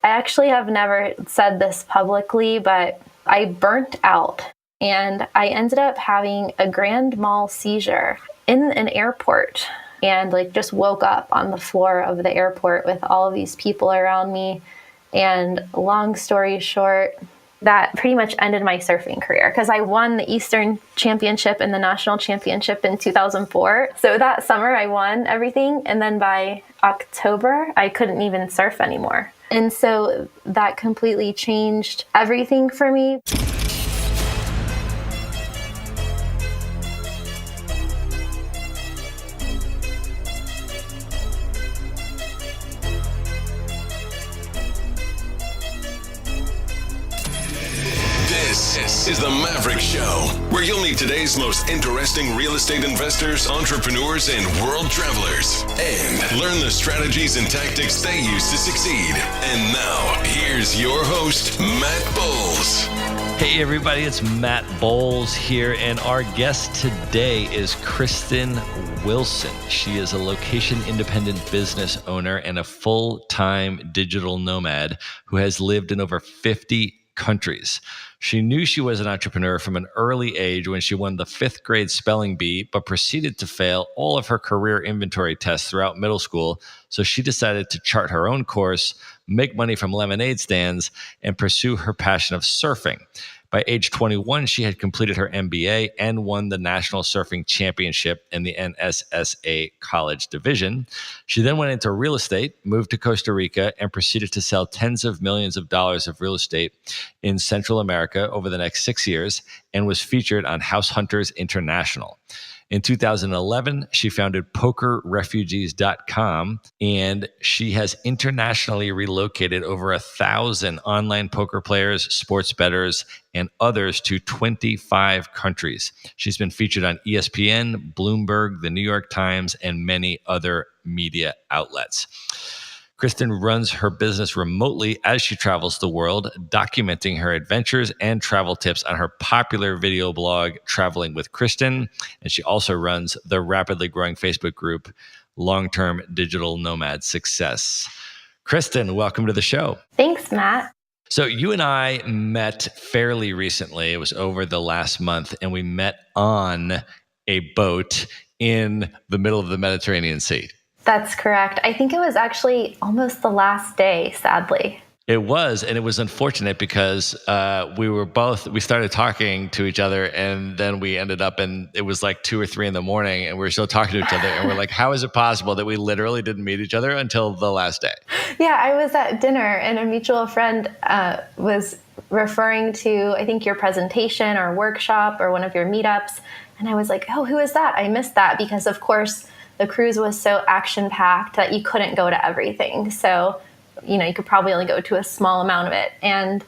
I actually have never said this publicly, but I burnt out and I ended up having a grand mal seizure in an airport and just woke up on the floor of the airport with all of these people around me. And long story short, that pretty much ended my surfing career because I won the Eastern Championship and the National Championship in 2004. So that summer I won everything. And then by October, I couldn't even surf anymore. And so that completely changed everything for me. This is the Maverick Show, where you'll meet today's most interesting real estate investors, entrepreneurs, and world travelers, and learn the strategies and tactics they use to succeed. And now, here's your host, Matt Bowles. Hey everybody, it's Matt Bowles here, and our guest today is Kristin Wilson. She is a location-independent business owner and a full-time digital nomad who has lived in over 50 countries. She knew she was an entrepreneur from an early age when she won the 5th grade spelling bee, but proceeded to fail all of her career inventory tests throughout middle school. So she decided to chart her own course, make money from lemonade stands, and pursue her passion of surfing. By age 21, she had completed her MBA and won the National Surfing Championship in the NSSA College Division. She then went into real estate, moved to Costa Rica, and proceeded to sell tens of millions of dollars of real estate in Central America over the next 6 years and was featured on House Hunters International. In 2011, she founded PokerRefugees.com, and she has internationally relocated over 1,000 online poker players, sports bettors, and others to 25 countries. She's been featured on ESPN, Bloomberg, the New York Times, and many other media outlets. Kristin runs her business remotely as she travels the world, documenting her adventures and travel tips on her popular video blog, Traveling with Kristin. And she also runs the rapidly growing Facebook group, Long-Term Digital Nomad Success. Kristin, welcome to the show. Thanks, Matt. So you and I met fairly recently. It was over the last month, and we met on a boat in the middle of the Mediterranean Sea. That's correct. I think it was actually almost the last day, sadly. It was, and it was unfortunate because we started talking to each other, and then we ended up, and it was like 2 or 3 in the morning, and we were still talking to each other, and we're like, how is it possible that we literally didn't meet each other until the last day? Yeah, I was at dinner, and a mutual friend was referring to, I think, your presentation or workshop or one of your meetups, and I was like, oh, who is that? I missed that because, of course, the cruise was so action-packed that you couldn't go to everything. So, you could probably only go to a small amount of it. And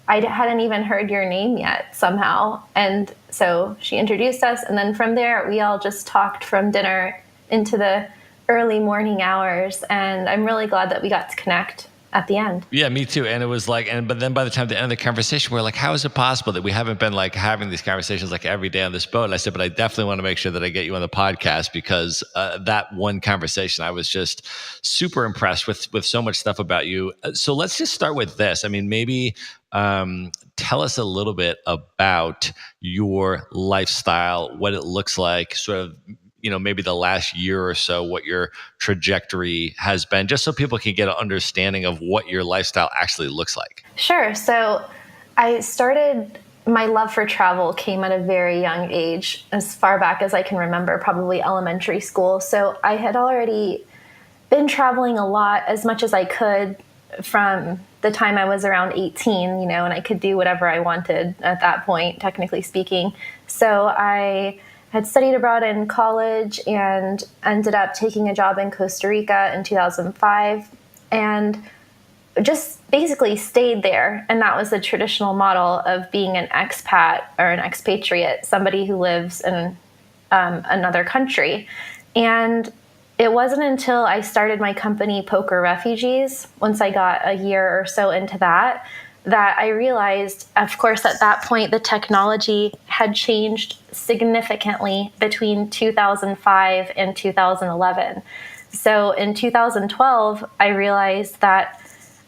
I hadn't even heard your name yet somehow. And so she introduced us. And then from there, we all just talked from dinner into the early morning hours. And I'm really glad that we got to connect at the end. Yeah, me too. And it was like, but then by the time the end of the conversation, we're like, how is it possible that we haven't been having these conversations every day on this boat? And I said, but I definitely want to make sure that I get you on the podcast because that one conversation, I was just super impressed with so much stuff about you. So let's just start with this. I mean, maybe tell us a little bit about your lifestyle, what it looks like, sort of, maybe the last year or so, what your trajectory has been, just so people can get an understanding of what your lifestyle actually looks like. Sure. So my love for travel came at a very young age, as far back as I can remember, probably elementary school. So I had already been traveling a lot, as much as I could from the time I was around 18, and I could do whatever I wanted at that point, technically speaking. So I had studied abroad in college and ended up taking a job in Costa Rica in 2005 and just basically stayed there. And that was the traditional model of being an expat or an expatriate, somebody who lives in another country. And it wasn't until I started my company, Poker Refugees, once I got a year or so into that I realized, of course, at that point, the technology had changed significantly between 2005 and 2011. So in 2012, I realized that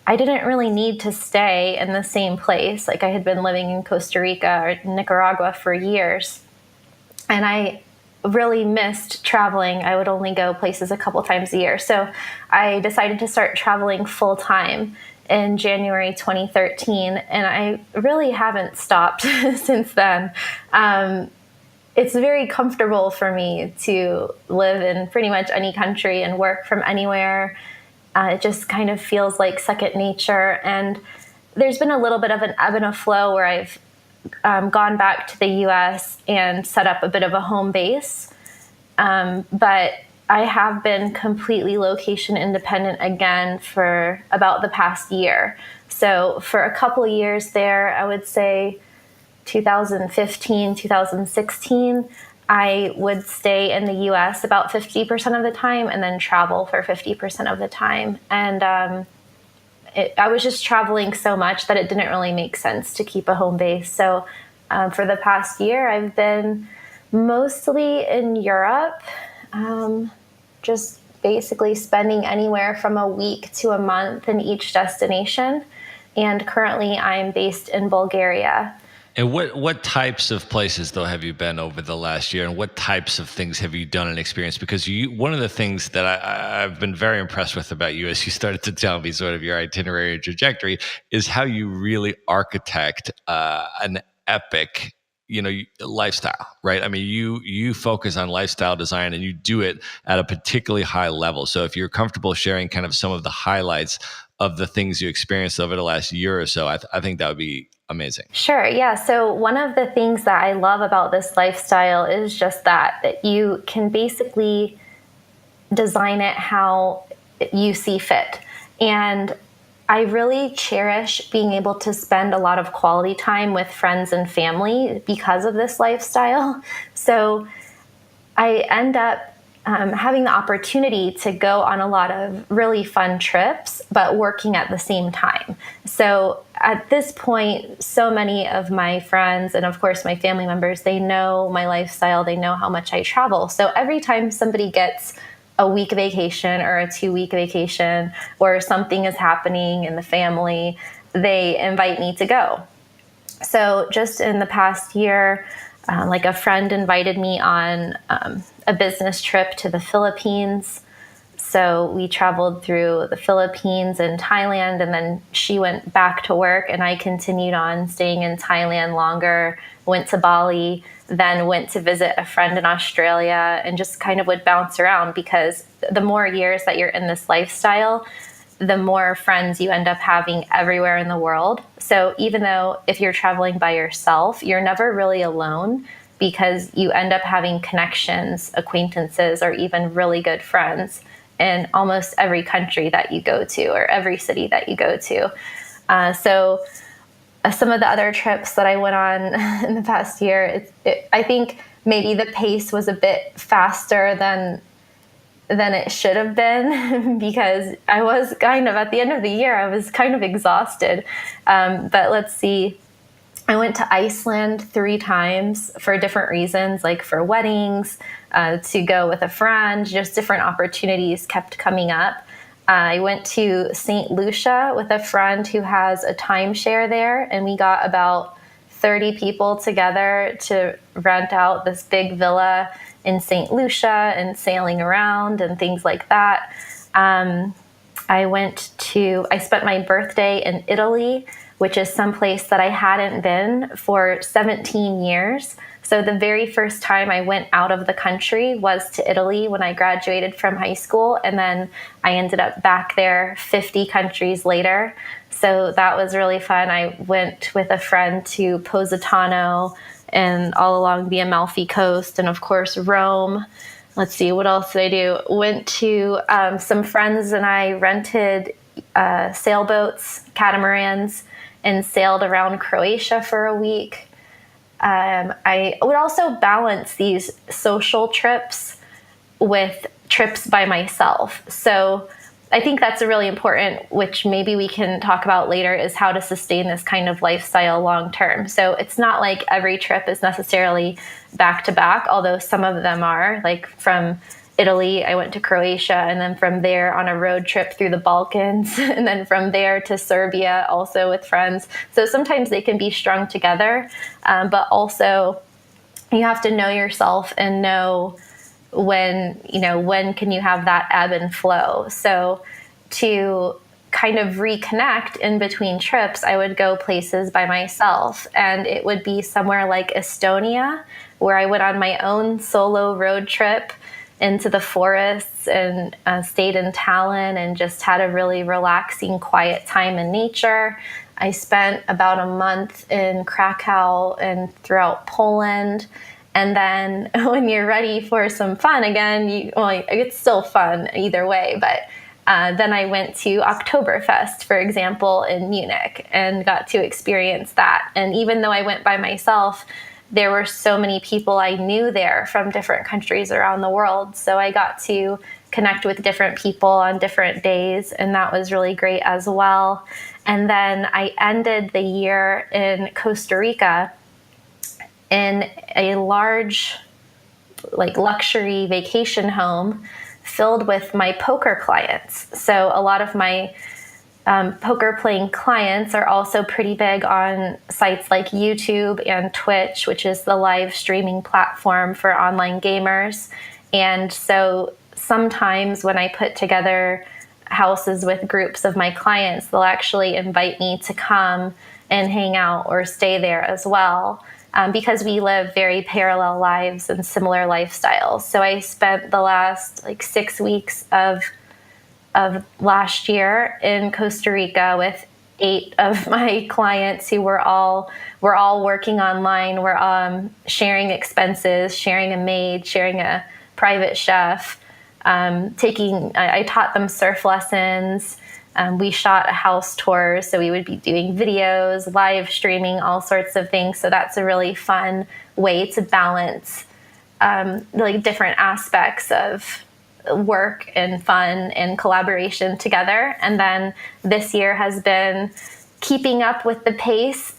I didn't really need to stay in the same place. Like I had been living in Costa Rica or Nicaragua for years, and I really missed traveling. I would only go places a couple times a year. So I decided to start traveling full time in January 2013, and I really haven't stopped since then. It's very comfortable for me to live in pretty much any country and work from anywhere. It just kind of feels like second nature. And there's been a little bit of an ebb and a flow where I've gone back to the US and set up a bit of a home base. But I have been completely location independent again for about the past year. So for a couple of years there, I would say 2015, 2016, I would stay in the US about 50% of the time and then travel for 50% of the time. And I was just traveling so much that it didn't really make sense to keep a home base. So for the past year, I've been mostly in Europe, just basically spending anywhere from a week to a month in each destination. And currently I'm based in Bulgaria. And what types of places, though, have you been over the last year, and what types of things have you done and experienced? Because one of the things that I've been very impressed with about you, as you started to tell me sort of your itinerary and trajectory, is how you really architect an epic, lifestyle, right? I mean, you focus on lifestyle design and you do it at a particularly high level. So if you're comfortable sharing kind of some of the highlights of the things you experienced over the last year or so, I think that would be amazing. Sure. Yeah. So one of the things that I love about this lifestyle is just that you can basically design it how you see fit. And I really cherish being able to spend a lot of quality time with friends and family because of this lifestyle. So I end up having the opportunity to go on a lot of really fun trips, but working at the same time. So at this point, so many of my friends and of course my family members, they know my lifestyle, they know how much I travel. So every time somebody gets a week vacation or a 2-week vacation or something is happening in the family, they invite me to go. So just in the past year, like a friend invited me on a business trip to the Philippines. So we traveled through the Philippines and Thailand, and then she went back to work and I continued on staying in Thailand longer, went to Bali, then went to visit a friend in Australia, and just kind of would bounce around because the more years that you're in this lifestyle, the more friends you end up having everywhere in the world. So even though if you're traveling by yourself, you're never really alone because you end up having connections, acquaintances, or even really good friends in almost every country that you go to or every city that you go to. So some of the other trips that I went on in the past year, I think maybe the pace was a bit faster than it should have been because I was kind of, at the end of the year, I was kind of exhausted. But let's see, I went to Iceland 3 times for different reasons, like for weddings, to go with a friend, just different opportunities kept coming up. I went to St. Lucia with a friend who has a timeshare there, and we got about 30 people together to rent out this big villa in St. Lucia and sailing around and things like that. I spent my birthday in Italy, which is someplace that I hadn't been for 17 years. So the very first time I went out of the country was to Italy when I graduated from high school. And then I ended up back there 50 countries later. So that was really fun. I went with a friend to Positano and all along the Amalfi Coast, and of course Rome. Let's see, what else did I do? Went to some friends and I rented sailboats, catamarans, and sailed around Croatia for a week. I would also balance these social trips with trips by myself. So I think that's a really important, which maybe we can talk about later, is how to sustain this kind of lifestyle long term. So it's not like every trip is necessarily back to back, although some of them are, like from Italy, I went to Croatia, and then from there on a road trip through the Balkans, and then from there to Serbia, also with friends. So sometimes they can be strung together, but also you have to know yourself and know when can you have that ebb and flow. So to kind of reconnect in between trips, I would go places by myself, and it would be somewhere like Estonia, where I went on my own solo road trip into the forests and stayed in Tallinn and just had a really relaxing, quiet time in nature. I spent about a month in Krakow and throughout Poland. And then when you're ready for some fun again, it's still fun either way, but then I went to Oktoberfest, for example, in Munich and got to experience that. And even though I went by myself, there were so many people I knew there from different countries around the world. So I got to connect with different people on different days, and that was really great as well. And then I ended the year in Costa Rica in a large, luxury vacation home filled with my poker clients. So a lot of my poker playing clients are also pretty big on sites like YouTube and Twitch, which is the live streaming platform for online gamers. And so sometimes when I put together houses with groups of my clients, they'll actually invite me to come and hang out or stay there as well, because we live very parallel lives and similar lifestyles. So I spent the last 6 weeks of last year in Costa Rica with 8 of my clients who we're all working online. We're sharing expenses, sharing a maid, sharing a private chef. I taught them surf lessons. We shot a house tour, so we would be doing videos, live streaming, all sorts of things. So that's a really fun way to balance different aspects of work and fun and collaboration together. And then this year has been keeping up with the pace.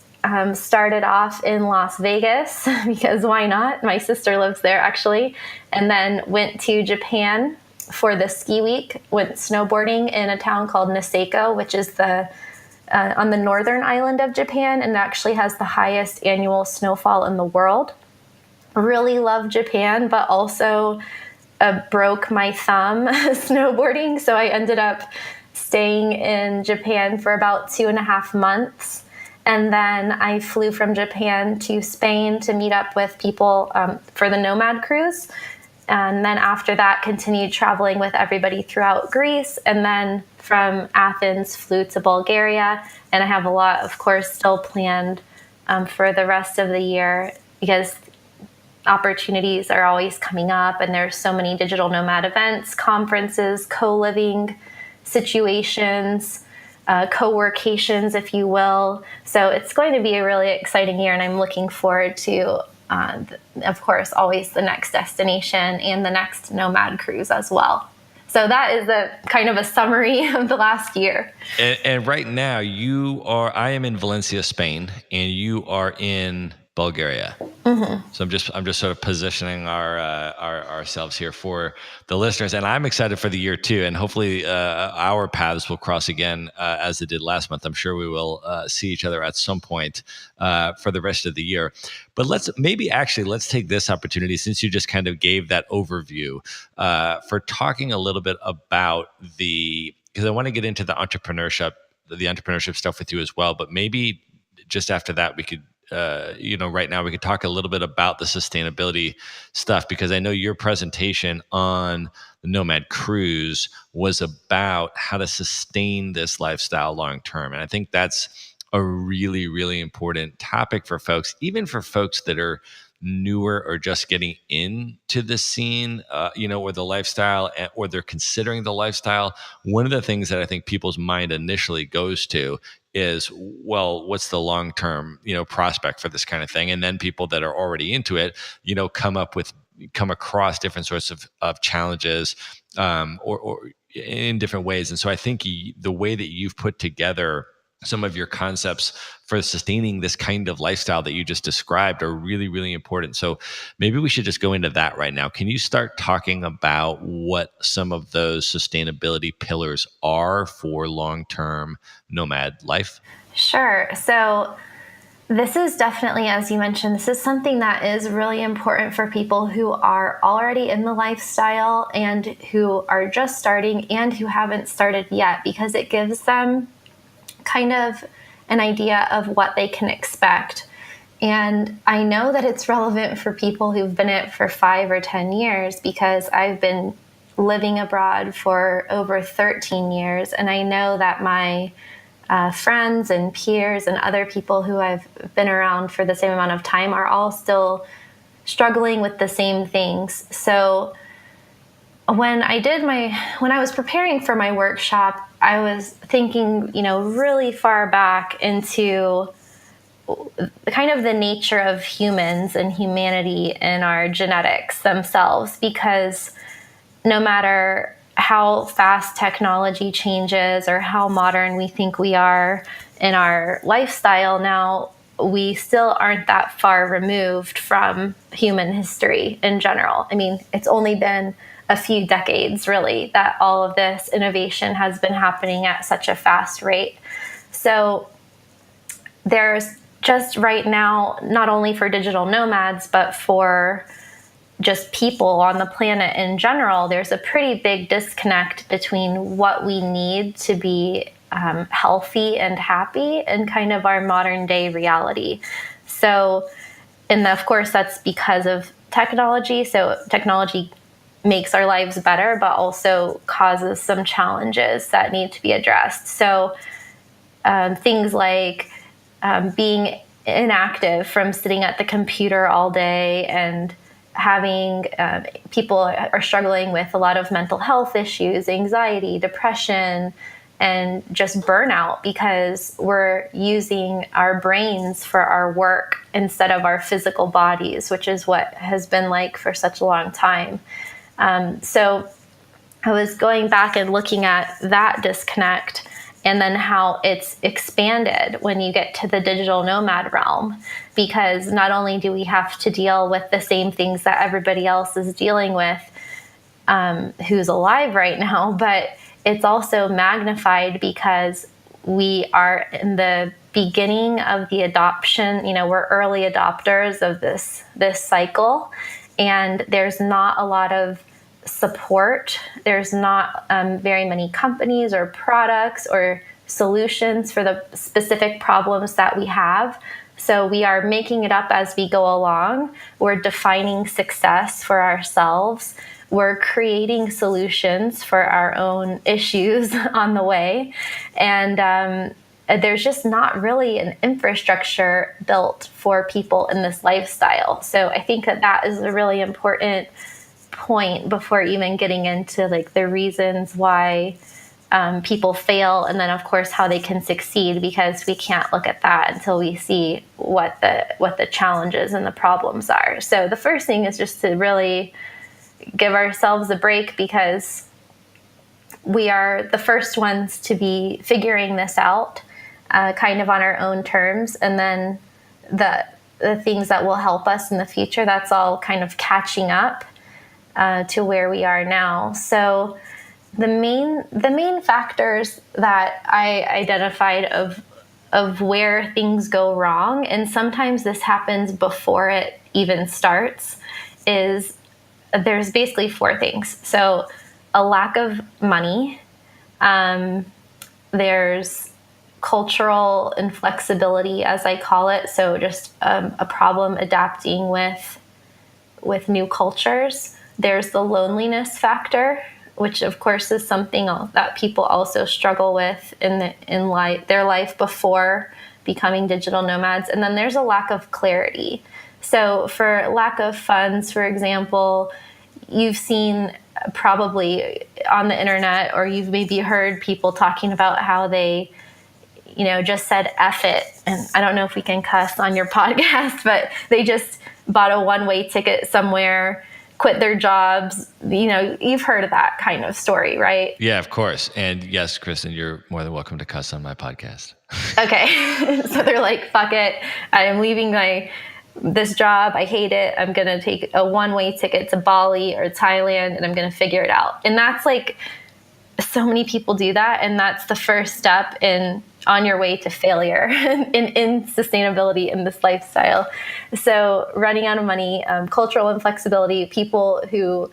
Started off in Las Vegas because why not? My sister lives there actually. And then went to Japan for the ski week, went snowboarding in a town called Niseko, which is on the northern island of Japan, and actually has the highest annual snowfall in the world. Really love Japan, but also broke my thumb snowboarding. So I ended up staying in Japan for about 2.5 months. And then I flew from Japan to Spain to meet up with people for the Nomad cruise. And then after that, continued traveling with everybody throughout Greece. And then from Athens, flew to Bulgaria. And I have a lot, of course, still planned for the rest of the year, because opportunities are always coming up. And there's so many digital nomad events, conferences, co-living situations, co-workations, if you will. So it's going to be a really exciting year. And I'm looking forward to of course, always the next destination and the next Nomad cruise as well. So that is a kind of a summary of the last year. And right now I am in Valencia, Spain, and you are in Bulgaria. Mm-hmm. So I'm just sort of positioning ourselves here for the listeners, and I'm excited for the year too. And hopefully our paths will cross again as it did last month. I'm sure we will see each other at some point for the rest of the year. But let's take this opportunity, since you just kind of gave that overview, for talking a little bit about because I want to get into the entrepreneurship stuff with you as well. But maybe just after that, we could. Right now we could talk a little bit about the sustainability stuff, because I know your presentation on the Nomad cruise was about how to sustain this lifestyle long term. And I think that's a really, really important topic for folks, even for folks that are newer or just getting into the scene, or the lifestyle, or they're considering the lifestyle. One of the things that I think people's mind initially goes to is, well, what's the long-term, prospect for this kind of thing? And then people that are already into it, come across different sorts of challenges, or in different ways. And so I think the way that you've put together some of your concepts for sustaining this kind of lifestyle that you just described are really, really important. So maybe we should just go into that right now. Can you start talking about what some of those sustainability pillars are for long-term nomad life? Sure. So this is definitely, as you mentioned, this is something that is really important for people who are already in the lifestyle and who are just starting and who haven't started yet, because it gives them kind of an idea of what they can expect. And I know that it's relevant for people who've been in it for 5 or 10 years, because I've been living abroad for over 13 years. And I know that my friends and peers and other people who I've been around for the same amount of time are all still struggling with the same things. So when I was preparing for my workshop, I was thinking, really far back into kind of the nature of humans and humanity and our genetics themselves, because no matter how fast technology changes or how modern we think we are in our lifestyle now, we still aren't that far removed from human history in general. I mean, it's only been a few decades, really, that all of this innovation has been happening at such a fast rate. So there's just right now, not only for digital nomads, but for just people on the planet in general, there's a pretty big disconnect between what we need to be healthy and happy and kind of our modern day reality. So, and of course, that's because of technology. So technology makes our lives better, but also causes some challenges that need to be addressed. So things like being inactive from sitting at the computer all day, and having people are struggling with a lot of mental health issues, anxiety, depression, and just burnout, because we're using our brains for our work instead of our physical bodies, which is what has been like for such a long time. So I was going back and looking at that disconnect, and then how it's expanded when you get to the digital nomad realm, because not only do we have to deal with the same things that everybody else is dealing with who's alive right now, but it's also magnified because we are in the beginning of the adoption. We're early adopters of this cycle, and there's not a lot of support. There's not very many companies or products or solutions for the specific problems that we have. So we are making it up as we go along. We're defining success for ourselves. We're creating solutions for our own issues on the way. And there's just not really an infrastructure built for people in this lifestyle. So I think that is a really important point before even getting into like the reasons why people fail, and then of course how they can succeed, because we can't look at that until we see what the challenges and the problems are. So the first thing is just to really give ourselves a break, because we are the first ones to be figuring this out kind of on our own terms, and then the things that will help us in the future, that's all kind of catching up to where we are now. So the main factors that I identified of where things go wrong, and sometimes this happens before it even starts, is there's basically 4 things. So a lack of money, there's cultural inflexibility, as I call it. So just a problem adapting with new cultures. There's the loneliness factor, which of course is something that people also struggle with in their life before becoming digital nomads. And then there's a lack of clarity. So for lack of funds, for example, you've seen probably on the internet, or you've maybe heard people talking about how they, just said F it. And I don't know if we can cuss on your podcast, but they just bought a one-way ticket somewhere quit their jobs. You've heard of that kind of story, right? Yeah, of course. And yes, Kristin, you're more than welcome to cuss on my podcast. Okay. So they're like, fuck it. I'm leaving this job. I hate it. I'm going to take a one-way ticket to Bali or Thailand, and I'm going to figure it out. And that's like, so many people do that. And that's the first step on your way to failure in sustainability in this lifestyle. So running out of money, cultural inflexibility, people who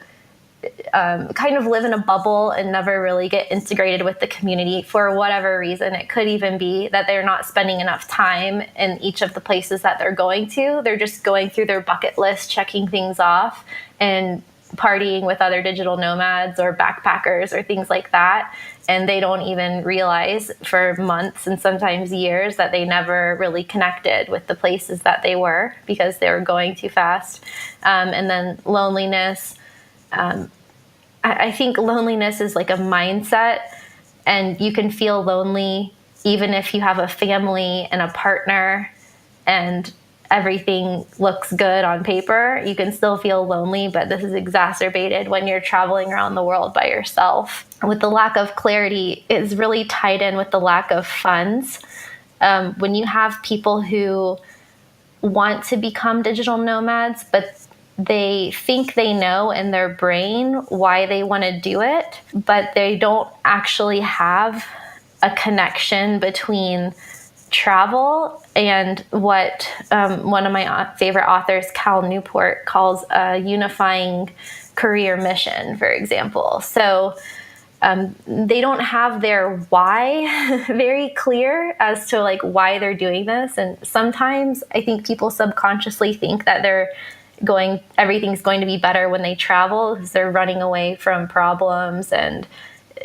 kind of live in a bubble and never really get integrated with the community for whatever reason. It could even be that they're not spending enough time in each of the places that they're going to. They're just going through their bucket list, checking things off, and partying with other digital nomads or backpackers or things like that. And they don't even realize for months and sometimes years that they never really connected with the places that they were because they were going too fast. And then loneliness. I think loneliness is like a mindset, and you can feel lonely even if you have a family and a partner and everything looks good on paper. You can still feel lonely, but this is exacerbated when you're traveling around the world by yourself. With the lack of clarity, it's really tied in with the lack of funds. When you have people who want to become digital nomads, but they think they know in their brain why they want to do it, but they don't actually have a connection between travel and what one of my favorite authors, Cal Newport, calls a unifying career mission, for example. So they don't have their why very clear as to like why they're doing this. And sometimes I think people subconsciously think that everything's going to be better when they travel because they're running away from problems and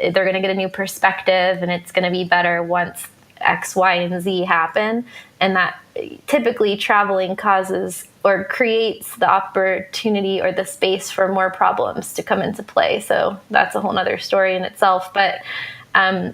they're going to get a new perspective and it's going to be better once X, Y, and Z happen. And that typically traveling causes or creates the opportunity or the space for more problems to come into play. So that's a whole nother story in itself. But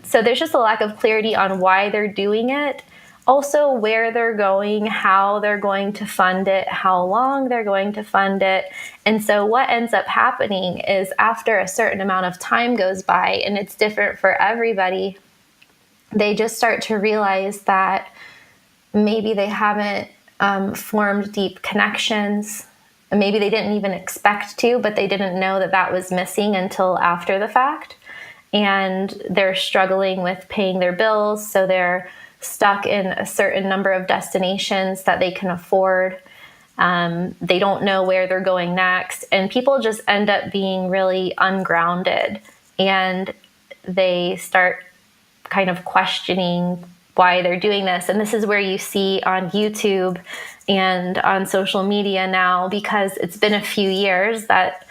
so there's just a lack of clarity on why they're doing it. Also, where they're going, how they're going to fund it, how long they're going to fund it. And so what ends up happening is after a certain amount of time goes by, and it's different for everybody, they just start to realize that maybe they haven't formed deep connections. Maybe they didn't even expect to, but they didn't know that that was missing until after the fact. And they're struggling with paying their bills, so they're stuck in a certain number of destinations that they can afford. They don't know where they're going next. And people just end up being really ungrounded. And they start kind of questioning why they're doing this. And this is where you see on YouTube and on social media now, because it's been a few years that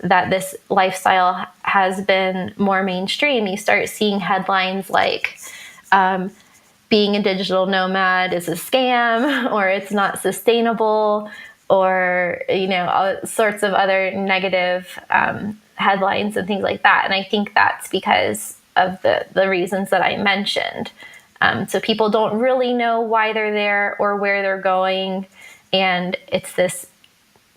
this lifestyle has been more mainstream. You start seeing headlines like, being a digital nomad is a scam, or it's not sustainable, or, all sorts of other negative headlines and things like that. And I think that's because of the reasons that I mentioned. So people don't really know why they're there or where they're going. And it's this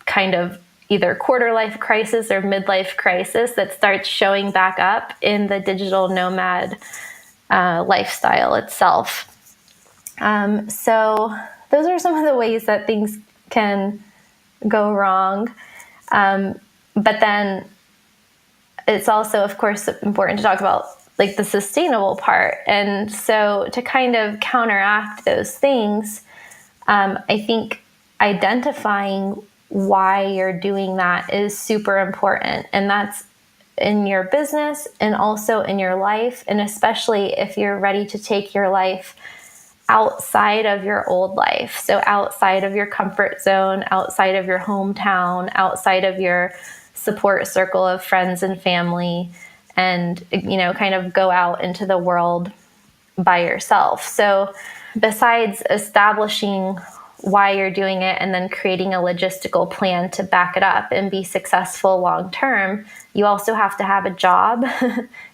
kind of either quarter life crisis or midlife crisis that starts showing back up in the digital nomad lifestyle itself. So those are some of the ways that things can go wrong. But then it's also, of course, important to talk about like the sustainable part. And so to kind of counteract those things, I think identifying why you're doing that is super important. And that's in your business and also in your life. And especially if you're ready to take your life outside of your old life. So outside of your comfort zone, outside of your hometown, outside of your support circle of friends and family, and, kind of go out into the world by yourself. So besides establishing why you're doing it and then creating a logistical plan to back it up and be successful long term, you also have to have a job.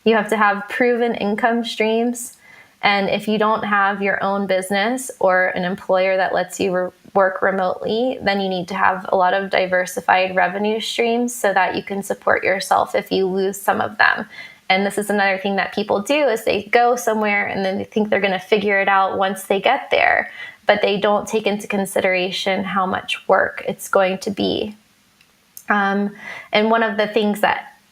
You have to have proven income streams. And if you don't have your own business or an employer that lets you work remotely, then you need to have a lot of diversified revenue streams so that you can support yourself if you lose some of them. And this is another thing that people do is they go somewhere and then they think they're going to figure it out once they get there, but they don't take into consideration how much work it's going to be. And one of the things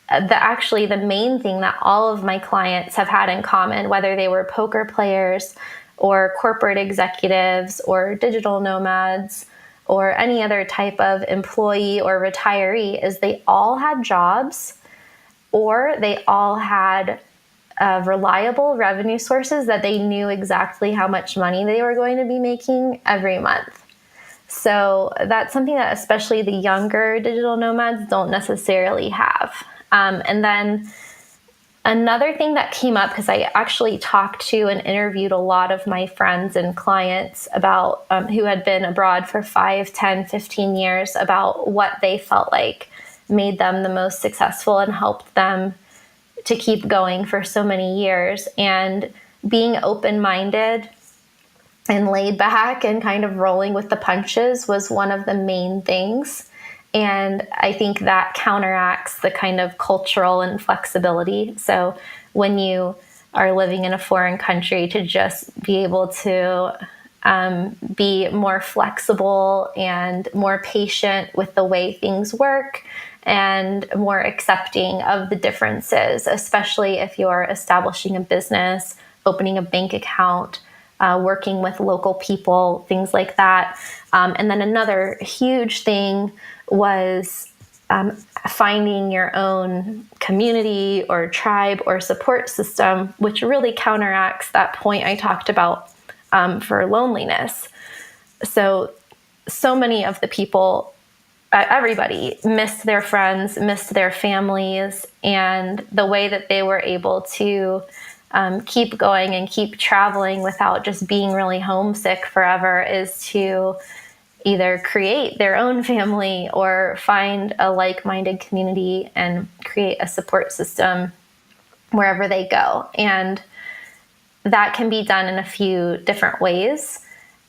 actually the main thing that all of my clients have had in common, whether they were poker players or corporate executives or digital nomads or any other type of employee or retiree, is they all had jobs or they all had reliable revenue sources that they knew exactly how much money they were going to be making every month. So that's something that especially the younger digital nomads don't necessarily have. And then another thing that came up, because I actually talked to and interviewed a lot of my friends and clients about who had been abroad for 5, 10, 15 years, about what they felt like made them the most successful and helped them to keep going for so many years. And being open-minded and laid back and kind of rolling with the punches was one of the main things. And I think that counteracts the kind of cultural inflexibility. So when you are living in a foreign country, to just be able to be more flexible and more patient with the way things work and more accepting of the differences, especially if you're establishing a business, opening a bank account, working with local people, things like that. And then another huge thing was finding your own community or tribe or support system, which really counteracts that point I talked about for loneliness. So many of the people, everybody missed their friends, missed their families, and the way that they were able to keep going and keep traveling without just being really homesick forever is to either create their own family or find a like-minded community and create a support system wherever they go. And that can be done in a few different ways.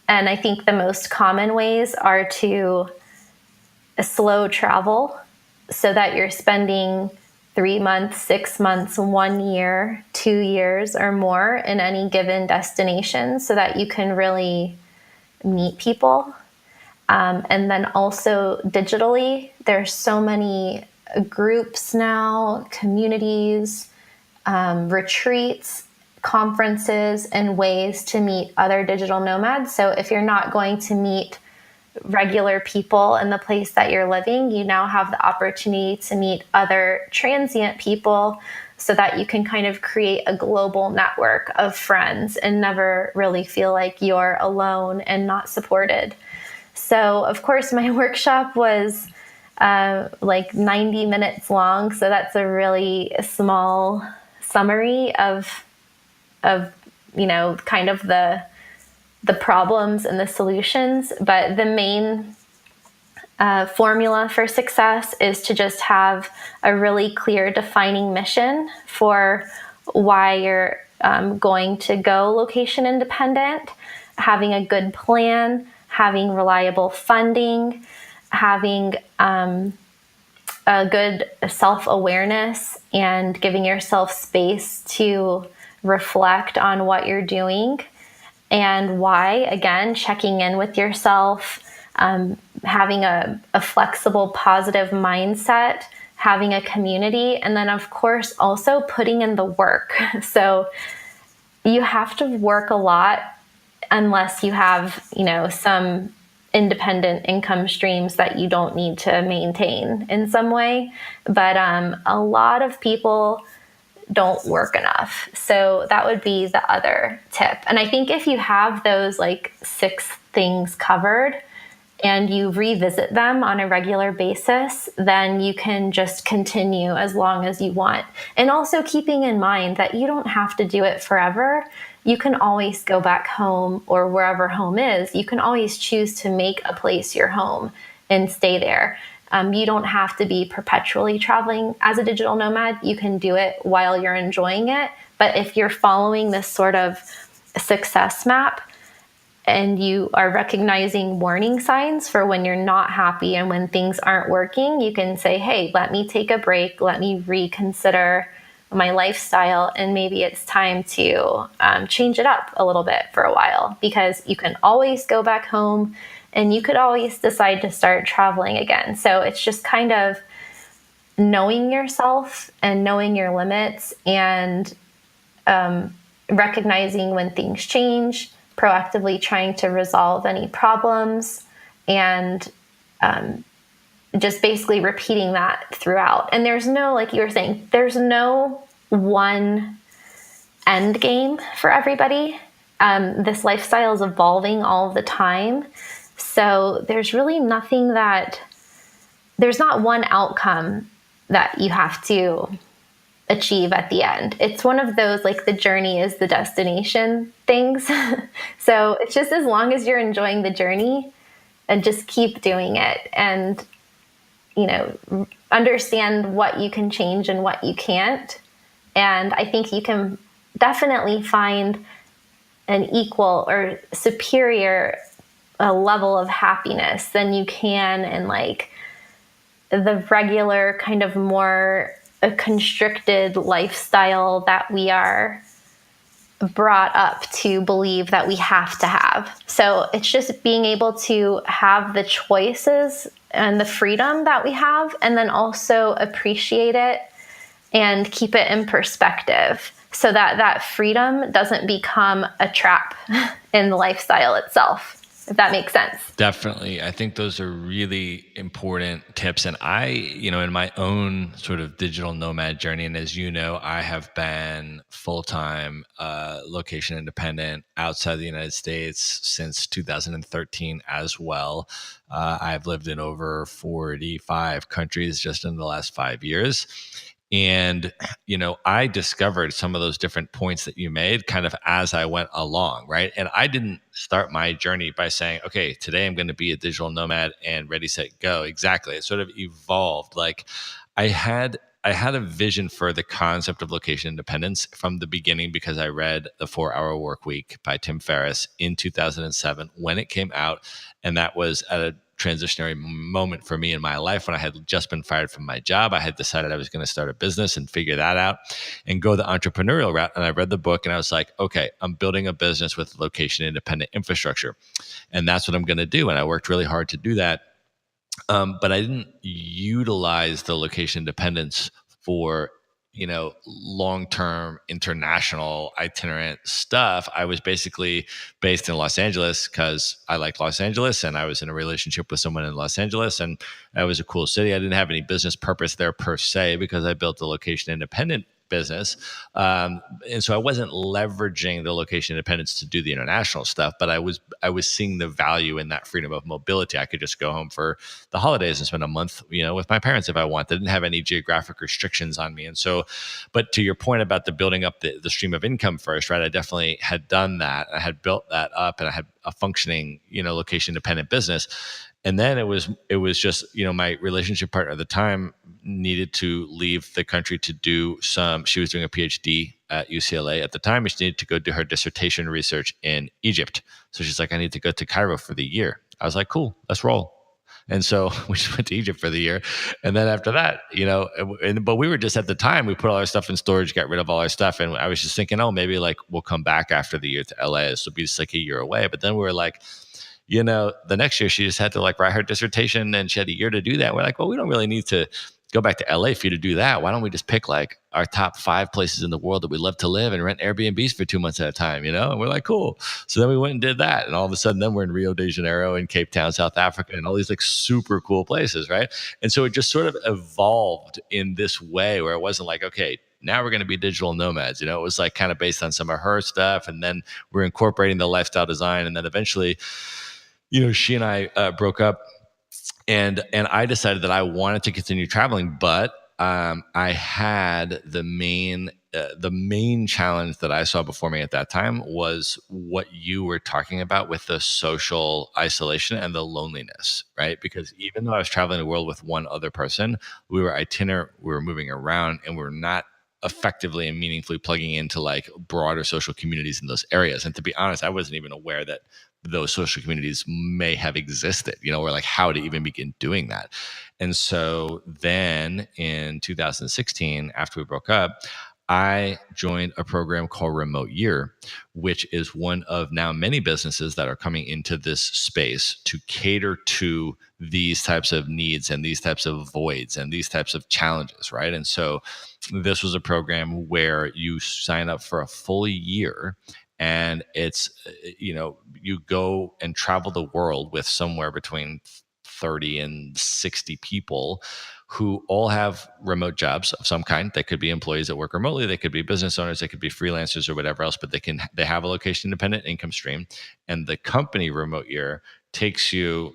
And I think the most common ways are to slow travel so that you're spending 3 months, 6 months, 1 year, 2 years or more in any given destination so that you can really meet people. And then also digitally, there's so many groups now, communities, retreats, conferences, and ways to meet other digital nomads. So if you're not going to meet regular people in the place that you're living, you now have the opportunity to meet other transient people so that you can kind of create a global network of friends and never really feel like you're alone and not supported. So, of course, my workshop was like 90 minutes long. So that's a really small summary of kind of the problems and the solutions. But the main formula for success is to just have a really clear defining mission for why you're going to go location independent, having a good plan, having reliable funding, having a good self-awareness and giving yourself space to reflect on what you're doing and why, again, checking in with yourself, having a flexible, positive mindset, having a community, and then, of course, also putting in the work. So you have to work a lot unless you have, some independent income streams that you don't need to maintain in some way. But a lot of people don't work enough. So that would be the other tip. And I think if you have those 6 things covered and you revisit them on a regular basis, then you can just continue as long as you want. And also keeping in mind that you don't have to do it forever. You can always go back home, or wherever home is. You can always choose to make a place your home and stay there. You don't have to be perpetually traveling as a digital nomad. You can do it while you're enjoying it. But if you're following this sort of success map, and you are recognizing warning signs for when you're not happy and when things aren't working, you can say, hey, let me take a break. Let me reconsider my lifestyle. And maybe it's time to change it up a little bit for a while, because you can always go back home and you could always decide to start traveling again. So it's just kind of knowing yourself and knowing your limits, and recognizing when things change, proactively trying to resolve any problems, and just basically repeating that throughout. And there's no, like you were saying, there's no one end game for everybody. This lifestyle is evolving all the time. So there's really nothing there's not one outcome that you have to achieve at the end. It's one of those, like, the journey is the destination things. So it's just, as long as you're enjoying the journey, and just keep doing it, and, understand what you can change and what you can't. And I think you can definitely find an equal or superior level of happiness than you can in, like, the regular kind of more constricted lifestyle that we are brought up to believe that we have to have. So it's just being able to have the choices and the freedom that we have, and then also appreciate it and keep it in perspective, so that that freedom doesn't become a trap in the lifestyle itself, if that makes sense. Definitely. I think those are really important tips. And I, in my own sort of digital nomad journey, and as you know, I have been full-time location independent outside the United States since 2013 as well. I've lived in over 45 countries just in the last 5 years. And, I discovered some of those different points that you made kind of as I went along, right? And I didn't start my journey by saying, okay, today I'm going to be a digital nomad and ready, set, go. Exactly. It sort of evolved. Like, I had a vision for the concept of location independence from the beginning, because I read The 4-Hour Work Week by Tim Ferriss in 2007 when it came out. And that was at a transitionary moment for me in my life when I had just been fired from my job. I had decided I was going to start a business and figure that out and go the entrepreneurial route. And I read the book and I was like, okay, I'm building a business with location independent infrastructure. And that's what I'm going to do. And I worked really hard to do that. But I didn't utilize the location independence for, long-term international itinerant stuff. I was basically based in Los Angeles because I liked Los Angeles, and I was in a relationship with someone in Los Angeles, and that was a cool city. I didn't have any business purpose there per se, because I built a location independent business. And so I wasn't leveraging the location independence to do the international stuff, but I was seeing the value in that freedom of mobility. I could just go home for the holidays and spend a month, with my parents if I wanted. I didn't have any geographic restrictions on me. And so, but to your point about the building up the stream of income first, right? I definitely had done that. I had built that up, and I had a functioning, location independent business. And then it was just, my relationship partner at the time needed to leave the country to do she was doing a PhD at UCLA at the time. She needed to go do her dissertation research in Egypt. So she's like, I need to go to Cairo for the year. I was like, cool, let's roll. And so we just went to Egypt for the year. And then after that, but we were just, at the time, we put all our stuff in storage, got rid of all our stuff. And I was just thinking, oh, maybe like we'll come back after the year to LA. This will be just like a year away. But then we were like, the next year she just had to like write her dissertation, and she had a year to do that. We're like, well, we don't really need to go back to LA for you to do that. Why don't we just pick like our top 5 places in the world that we love to live and rent Airbnbs for 2 months at a time, And we're like, cool. So then we went and did that. And all of a sudden then we're in Rio de Janeiro and Cape Town, South Africa, and all these like super cool places, right? And so it just sort of evolved in this way where it wasn't like, okay, now we're going to be digital nomads. It was like kind of based on some of her stuff. And then we're incorporating the lifestyle design. And then eventually, she and I broke up, and I decided that I wanted to continue traveling, but I had the main challenge that I saw before me at that time was what you were talking about with the social isolation and the loneliness, right? Because even though I was traveling the world with one other person, we were itinerant, we were moving around, and we're not effectively and meaningfully plugging into like broader social communities in those areas. And to be honest, I wasn't even aware that those social communities may have existed, or like how to even begin doing that. And so then in 2016, after we broke up, I joined a program called Remote Year, which is one of now many businesses that are coming into this space to cater to these types of needs and these types of voids and these types of challenges, right? And so this was a program where you sign up for a full year, and it's, you go and travel the world with somewhere between 30 and 60 people who all have remote jobs of some kind. They could be employees that work remotely, they could be business owners, they could be freelancers or whatever else, but they have a location independent income stream. And the company Remote Year takes the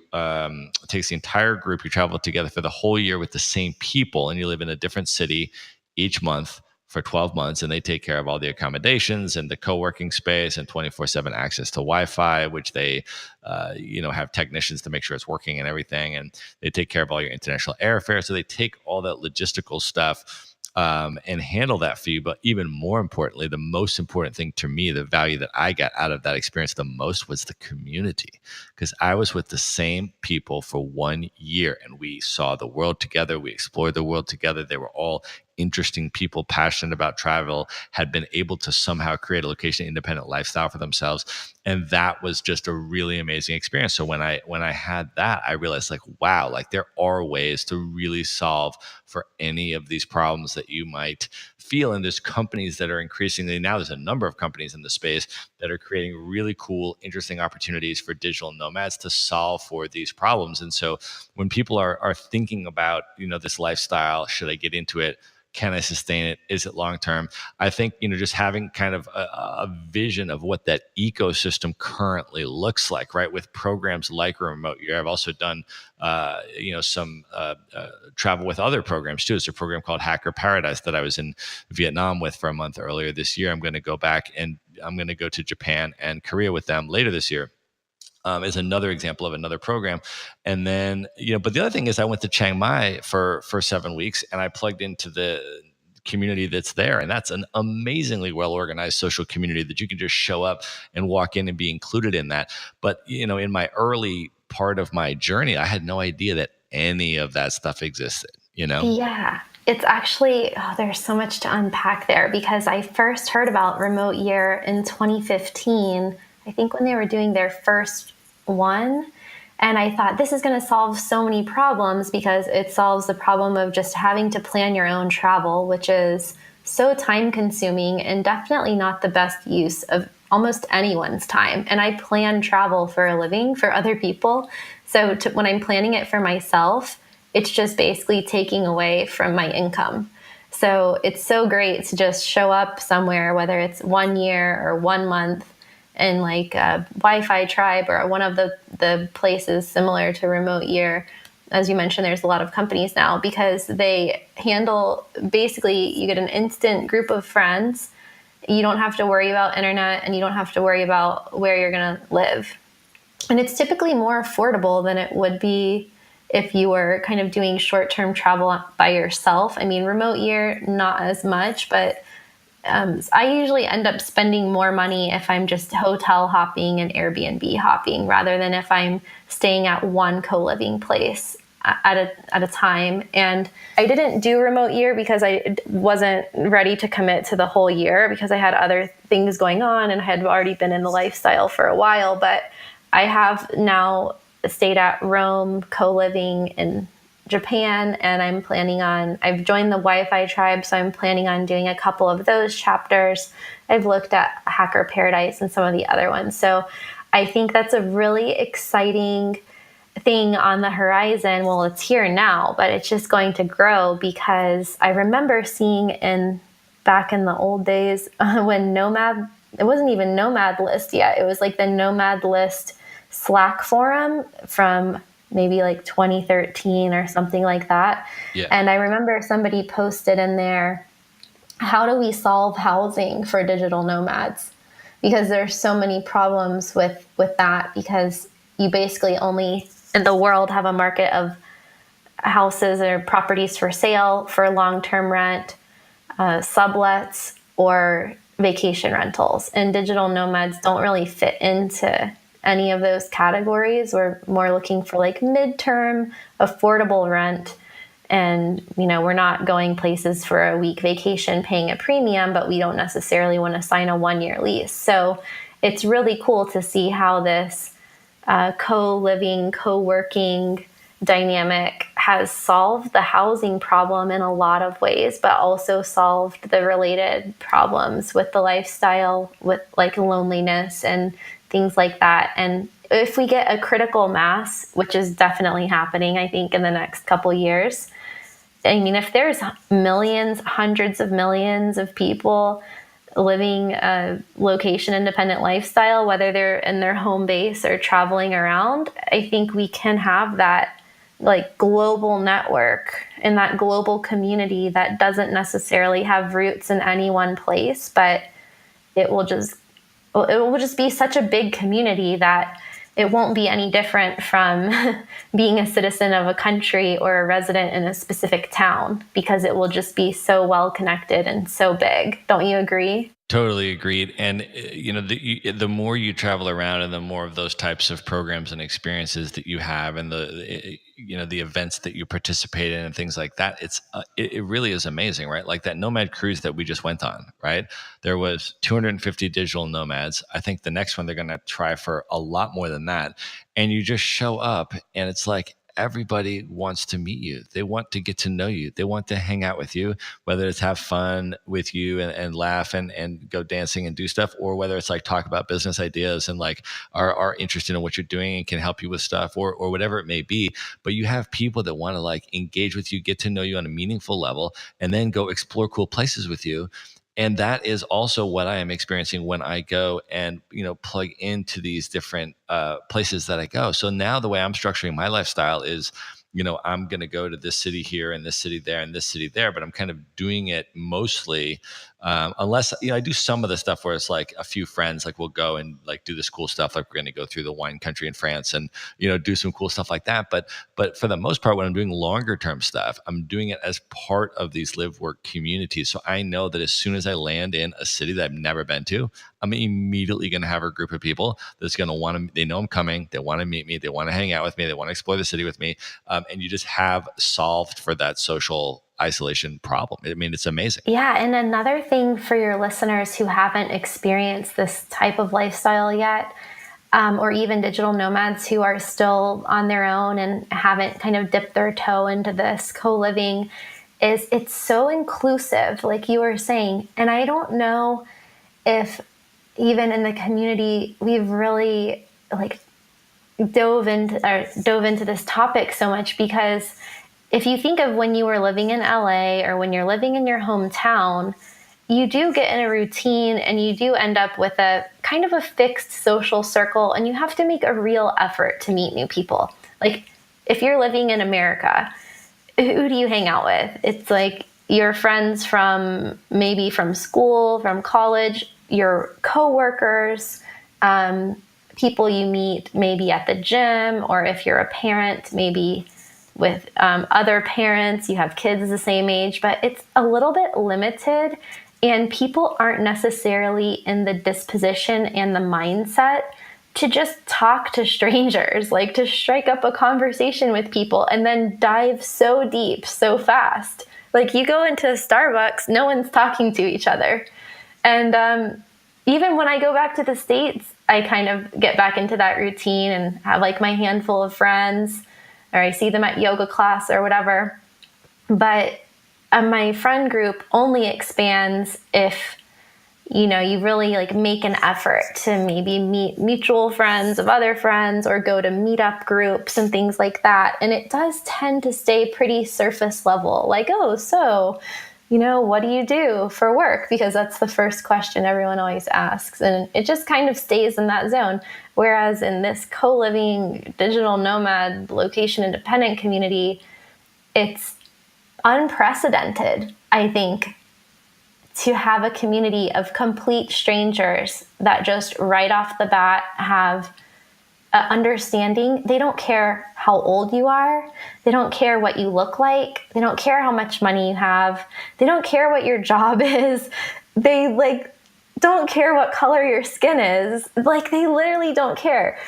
entire group. You travel together for the whole year with the same people, and you live in a different city each month for 12 months, and they take care of all the accommodations and the co-working space and 24/7 access to Wi-Fi, which they have technicians to make sure it's working and everything, and they take care of all your international airfare. So they take all that logistical stuff and handle that for you. But even more importantly, the most important thing to me, the value that I got out of that experience the most, was the community, because I was with the same people for 1 year, and we saw the world together. We explored the world together. They were all interesting people, passionate about travel, had been able to somehow create a location independent lifestyle for themselves. And that was just a really amazing experience. So when I had that, I realized like, wow, like there are ways to really solve for any of these problems that you might feel. And there's companies that are increasingly, now there's a number of companies in the space that are creating really cool, interesting opportunities for digital nomads to solve for these problems. And so when people are thinking about, this lifestyle, should I get into it? Can I sustain it? Is it long term? I think, just having kind of a vision of what that ecosystem currently looks like, right? With programs like Remote Year. I've also done, some travel with other programs too. It's a program called Hacker Paradise that I was in Vietnam with for a month earlier this year. I'm going to go back, and I'm going to go to Japan and Korea with them later this year. Is another example of another program. And then, but the other thing is I went to Chiang Mai for 7 weeks, and I plugged into the community that's there. And that's an amazingly well-organized social community that you can just show up and walk in and be included in that. But, in my early part of my journey, I had no idea that any of that stuff existed, Yeah. It's actually, there's so much to unpack there, because I first heard about Remote Year in 2015, I think when they were doing their first one. And I thought, this is going to solve so many problems, because it solves the problem of just having to plan your own travel, which is so time consuming and definitely not the best use of almost anyone's time. And I plan travel for a living for other people. So when I'm planning it for myself, it's just basically taking away from my income. So it's so great to just show up somewhere, whether it's 1 year or 1 month, in like a Wi-Fi tribe or one of the places similar to Remote Year. As you mentioned, there's a lot of companies now, because they handle, basically you get an instant group of friends. You don't have to worry about internet, and you don't have to worry about where you're going to live. And it's typically more affordable than it would be if you were kind of doing short-term travel by yourself. I mean, Remote Year, not as much, but I usually end up spending more money if I'm just hotel hopping and Airbnb hopping, rather than if I'm staying at one co-living place at a time. And I didn't do Remote Year because I wasn't ready to commit to the whole year, because I had other things going on and I had already been in the lifestyle for a while. But I have now stayed at Rome co-living in Japan, and I've joined the Wi-Fi tribe, so I'm planning on doing a couple of those chapters. I've looked at Hacker Paradise and some of the other ones. So I think that's a really exciting thing on the horizon. Well, it's here now, but it's just going to grow, because I remember seeing back in the old days when Nomad, it wasn't even Nomad List yet. It was like the Nomad List Slack forum from maybe like 2013 or something like that. Yeah. And I remember somebody posted in there, how do we solve housing for digital nomads? Because there's so many problems with that, because you basically only in the world have a market of houses or properties for sale for long-term rent. sublets, or vacation rentals. And digital nomads don't really fit into any of those categories. We're more looking for like midterm, affordable rent. And, we're not going places for a week vacation paying a premium, but we don't necessarily want to sign a 1-year lease. So it's really cool to see how this co-living, co-working dynamic has solved the housing problem in a lot of ways, but also solved the related problems with the lifestyle, with like loneliness and things like that. And if we get a critical mass, which is definitely happening, I think, in the next couple years, I mean, if there's millions, hundreds of millions of people living a location-independent lifestyle, whether they're in their home base or traveling around, I think we can have that like global network and that global community that doesn't necessarily have roots in any one place, but it will just be such a big community that it won't be any different from being a citizen of a country or a resident in a specific town, because it will just be so well connected and so big. Don't you agree? Totally agreed. And the more you travel around, and the more of those types of programs and experiences that you have, and the events that you participate in and things like that, it really is amazing, right? Like that Nomad cruise that we just went on, right? There was 250 digital nomads. I think the next one they're going to try for a lot more than that. And you just show up, and it's like everybody wants to meet you. They want to get to know you. They want to hang out with you, whether it's have fun with you and laugh and go dancing and do stuff, or whether it's like talk about business ideas and like are interested in what you're doing and can help you with stuff, or whatever it may be. But you have people that want to like engage with you, get to know you on a meaningful level, and then go explore cool places with you. And that is also what I am experiencing when I go and, plug into these different places that I go. So now the way I'm structuring my lifestyle is, I'm going to go to this city here and this city there and this city there, but I'm kind of doing it mostly, unless, I do some of the stuff where it's like a few friends, like we'll go and like do this cool stuff. Like we're going to go through the wine country in France and, do some cool stuff like that. But for the most part, when I'm doing longer term stuff, I'm doing it as part of these live work communities. So I know that as soon as I land in a city that I've never been to, I'm immediately going to have a group of people that's going to want to, they know I'm coming. They want to meet me. They want to hang out with me. They want to explore the city with me. And you just have solved for that social isolation problem. I mean, it's amazing. Yeah. And another thing for your listeners who haven't experienced this type of lifestyle yet, or even digital nomads who are still on their own and haven't kind of dipped their toe into this co-living, is it's so inclusive, like you were saying. And I don't know if even in the community, we've really like dove into this topic so much, because if you think of when you were living in LA or when you're living in your hometown, you do get in a routine and you do end up with a kind of a fixed social circle, and you have to make a real effort to meet new people. Like if you're living in America, who do you hang out with? It's like your friends from school, from college, your coworkers, people you meet maybe at the gym, or if you're a parent, maybe with other parents, you have kids the same age, but it's a little bit limited, and people aren't necessarily in the disposition and the mindset to just talk to strangers, like to strike up a conversation with people and then dive so deep so fast. Like you go into Starbucks, no one's talking to each other. And even when I go back to the States, I kind of get back into that routine and have like my handful of friends, or I see them at yoga class or whatever. But my friend group only expands if, you really like make an effort to maybe meet mutual friends of other friends, or go to meetup groups and things like that. And it does tend to stay pretty surface level, like, oh, so, what do you do for work? Because that's the first question everyone always asks. And it just kind of stays in that zone. Whereas in this co-living, digital nomad, location independent community, it's unprecedented, I think, to have a community of complete strangers that just right off the bat have understanding. They don't care how old you are. They don't care what you look like. They don't care how much money you have. They don't care what your job is. They don't care what color your skin is. They literally don't care.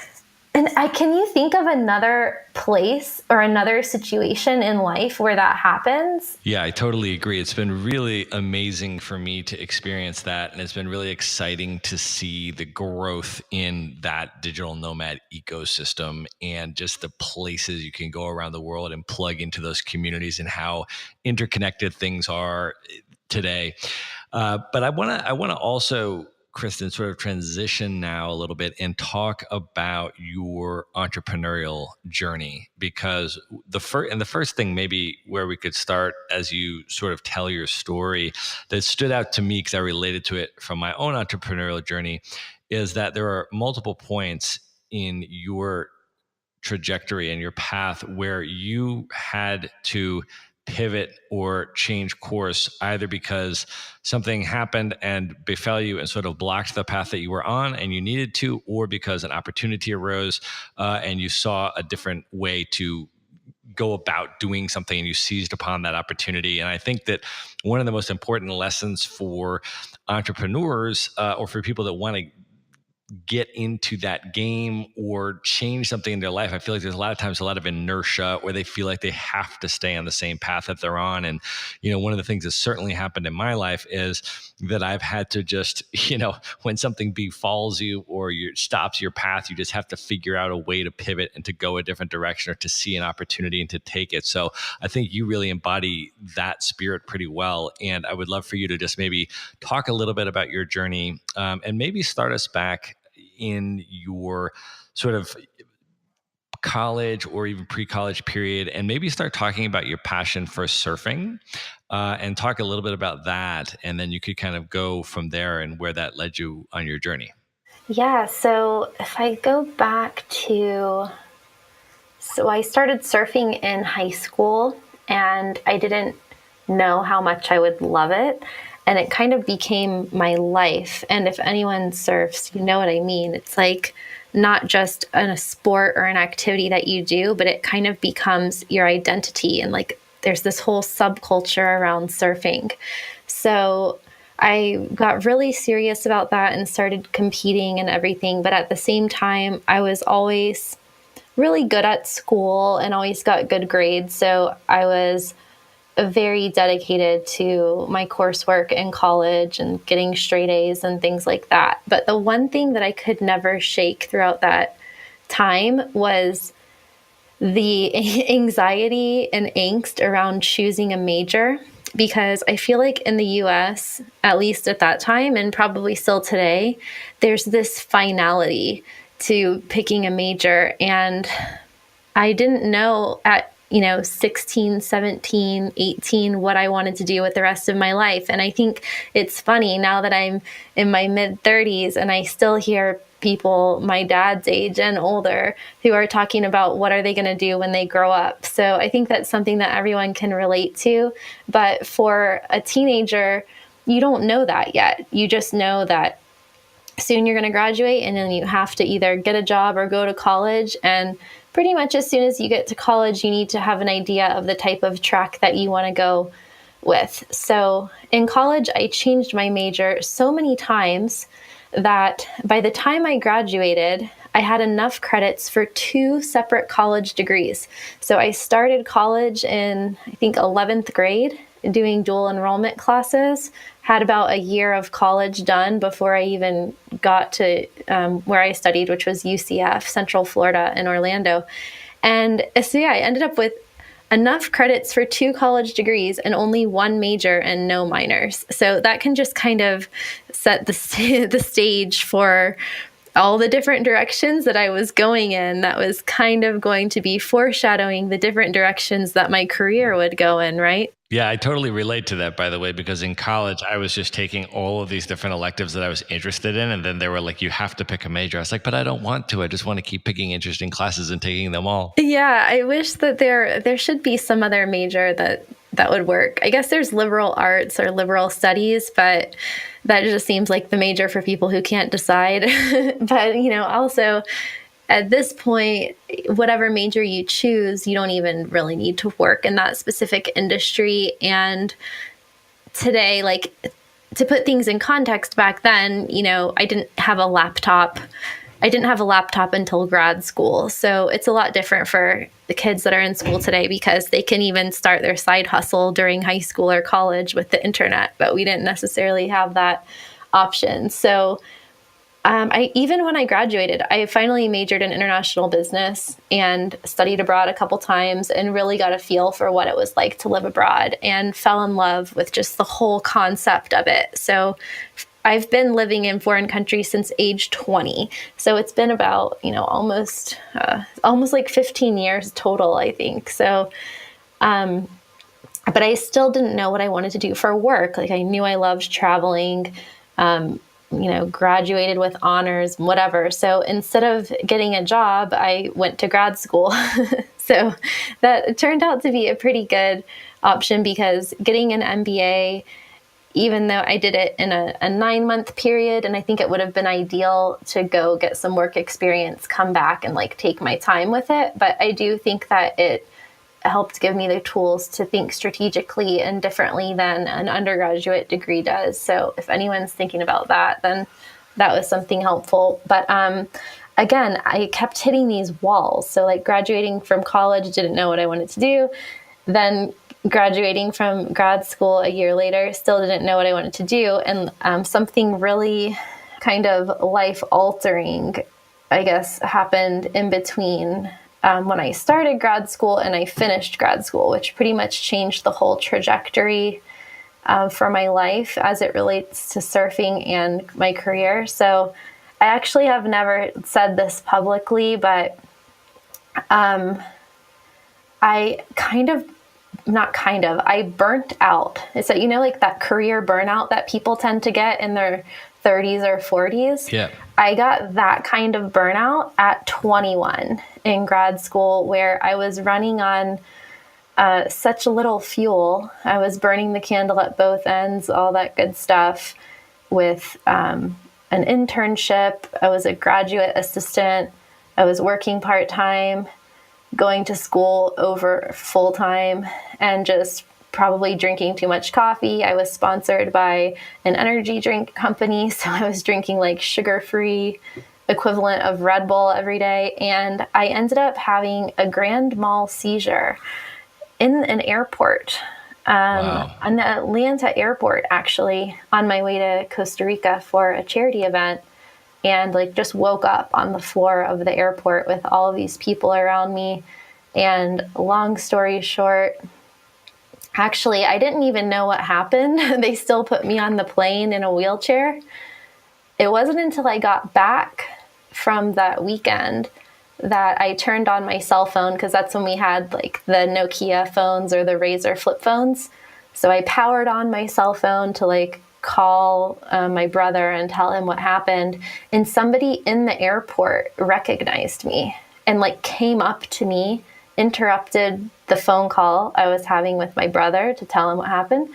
And can you think of another place or another situation in life where that happens? Yeah, I totally agree. It's been really amazing for me to experience that. And it's been really exciting to see the growth in that digital nomad ecosystem and just the places you can go around the world and plug into those communities and how interconnected things are today. But I want to also, Kristin, sort of transition now a little bit and talk about your entrepreneurial journey, because the first thing maybe where we could start as you sort of tell your story that stood out to me because I related to it from my own entrepreneurial journey is that there are multiple points in your trajectory and your path where you had to pivot or change course, either because something happened and befell you and sort of blocked the path that you were on and you needed to, or because an opportunity arose and you saw a different way to go about doing something and you seized upon that opportunity. And I think that one of the most important lessons for entrepreneurs or for people that want to get into that game or change something in their life, I feel like there's a lot of times a lot of inertia where they feel like they have to stay on the same path that they're on. And, one of the things that certainly happened in my life is that I've had to just, when something befalls you or stops your path, you just have to figure out a way to pivot and to go a different direction or to see an opportunity and to take it. So I think you really embody that spirit pretty well. And I would love for you to just maybe talk a little bit about your journey and maybe start us back in your sort of college or even pre-college period, and maybe start talking about your passion for surfing and talk a little bit about that. And then you could kind of go from there and where that led you on your journey. Yeah. So if I go back to, I started surfing in high school and I didn't know how much I would love it. And it kind of became my life. And if anyone surfs, you know what I mean. It's not just a sport or an activity that you do, but it kind of becomes your identity. And there's this whole subculture around surfing. So I got really serious about that and started competing and everything. But at the same time, I was always really good at school and always got good grades. So I was very dedicated to my coursework in college and getting straight A's and things like that. But the one thing that I could never shake throughout that time was the anxiety and angst around choosing a major, because I feel like in the US, at least at that time and probably still today, there's this finality to picking a major. And I didn't know at 16, 17, 18, what I wanted to do with the rest of my life. And I think it's funny now that I'm in my mid 30s and I still hear people my dad's age and older who are talking about what are they going to do when they grow up. So I think that's something that everyone can relate to. But for a teenager, you don't know that yet. You just know that soon you're going to graduate and then you have to either get a job or go to college. And pretty much as soon as you get to college, you need to have an idea of the type of track that you want to go with. So in college, I changed my major so many times that by the time I graduated, I had enough credits for 2 separate college degrees. So I started college in, I think, 11th grade doing dual enrollment classes, had about a year of college done before I even got to where I studied, which was UCF, Central Florida in Orlando. And so yeah, I ended up with enough credits for 2 college degrees and only 1 major and no minors. So that can just kind of set the stage for all the different directions that I was going in. That was kind of going to be foreshadowing the different directions that my career would go in, right? Yeah, I totally relate to that, by the way, because in college, I was just taking all of these different electives that I was interested in. And then they were like, you have to pick a major. I was like, but I don't want to. I just want to keep picking interesting classes and taking them all. Yeah, I wish that there should be some other major that would work. I guess there's liberal arts or liberal studies, but that just seems like the major for people who can't decide. But, also at this point, whatever major you choose, you don't even really need to work in that specific industry. And today, like, to put things in context, back then, I didn't have a laptop. I didn't have a laptop until grad school. So it's a lot different for the kids that are in school today, because they can even start their side hustle during high school or college with the internet, but we didn't necessarily have that option. So even when I graduated, I finally majored in international business and studied abroad a couple times and really got a feel for what it was like to live abroad and fell in love with just the whole concept of it. So I've been living in foreign countries since age 20. So it's been about, almost like 15 years total, I think. So, but I still didn't know what I wanted to do for work. Like, I knew I loved traveling, graduated with honors, whatever. So instead of getting a job, I went to grad school. So that turned out to be a pretty good option, because getting an MBA, even though I did it in a 9-month period, and I think it would have been ideal to go get some work experience, come back and take my time with it. But I do think that it helped give me the tools to think strategically and differently than an undergraduate degree does. So if anyone's thinking about that, then that was something helpful. But again, I kept hitting these walls. So graduating from college, didn't know what I wanted to do. Then graduating from grad school a year later, still didn't know what I wanted to do. And something really kind of life-altering, I guess, happened in between when I started grad school and I finished grad school, which pretty much changed the whole trajectory for my life as it relates to surfing and my career. So I actually have never said this publicly, but I burnt out. It's that, that career burnout that people tend to get in their 30s or 40s. Yeah. I got that kind of burnout at 21 in grad school, where I was running on such little fuel. I was burning the candle at both ends, all that good stuff, with an internship. I was a graduate assistant. I was working part-time, going to school over full-time, and just probably drinking too much coffee. I was sponsored by an energy drink company, so I was drinking sugar-free equivalent of Red Bull every day, and I ended up having a grand mal seizure in an airport, on the Atlanta airport, actually, on my way to Costa Rica for a charity event, and just woke up on the floor of the airport with all of these people around me. And long story short, actually, I didn't even know what happened. They still put me on the plane in a wheelchair. It wasn't until I got back from that weekend that I turned on my cell phone, because that's when we had the Nokia phones or the Razor flip phones. So I powered on my cell phone to call my brother and tell him what happened. And somebody in the airport recognized me and came up to me, interrupted the phone call I was having with my brother to tell him what happened.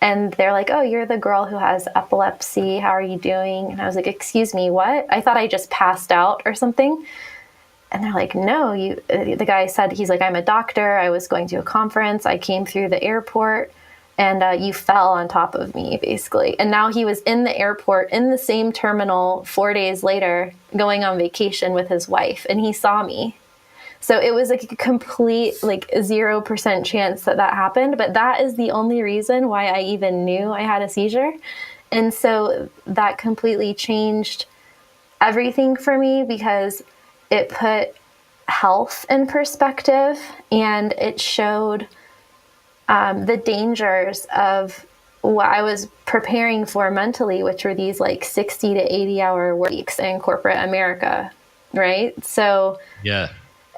And they're like, "Oh, you're the girl who has epilepsy. How are you doing?" And I was like, "Excuse me, what?" I thought I just passed out or something. And they're like, "No, the guy said," he's like, "I'm a doctor. I was going to a conference. I came through the airport and you fell on top of me," basically. And now he was in the airport in the same terminal 4 days later, going on vacation with his wife, and he saw me. So it was a complete 0% chance that happened, but that is the only reason why I even knew I had a seizure. And so that completely changed everything for me, because it put health in perspective, and it showed the dangers of what I was preparing for mentally, which were these 60 to 80 hour weeks in corporate America, right? So yeah,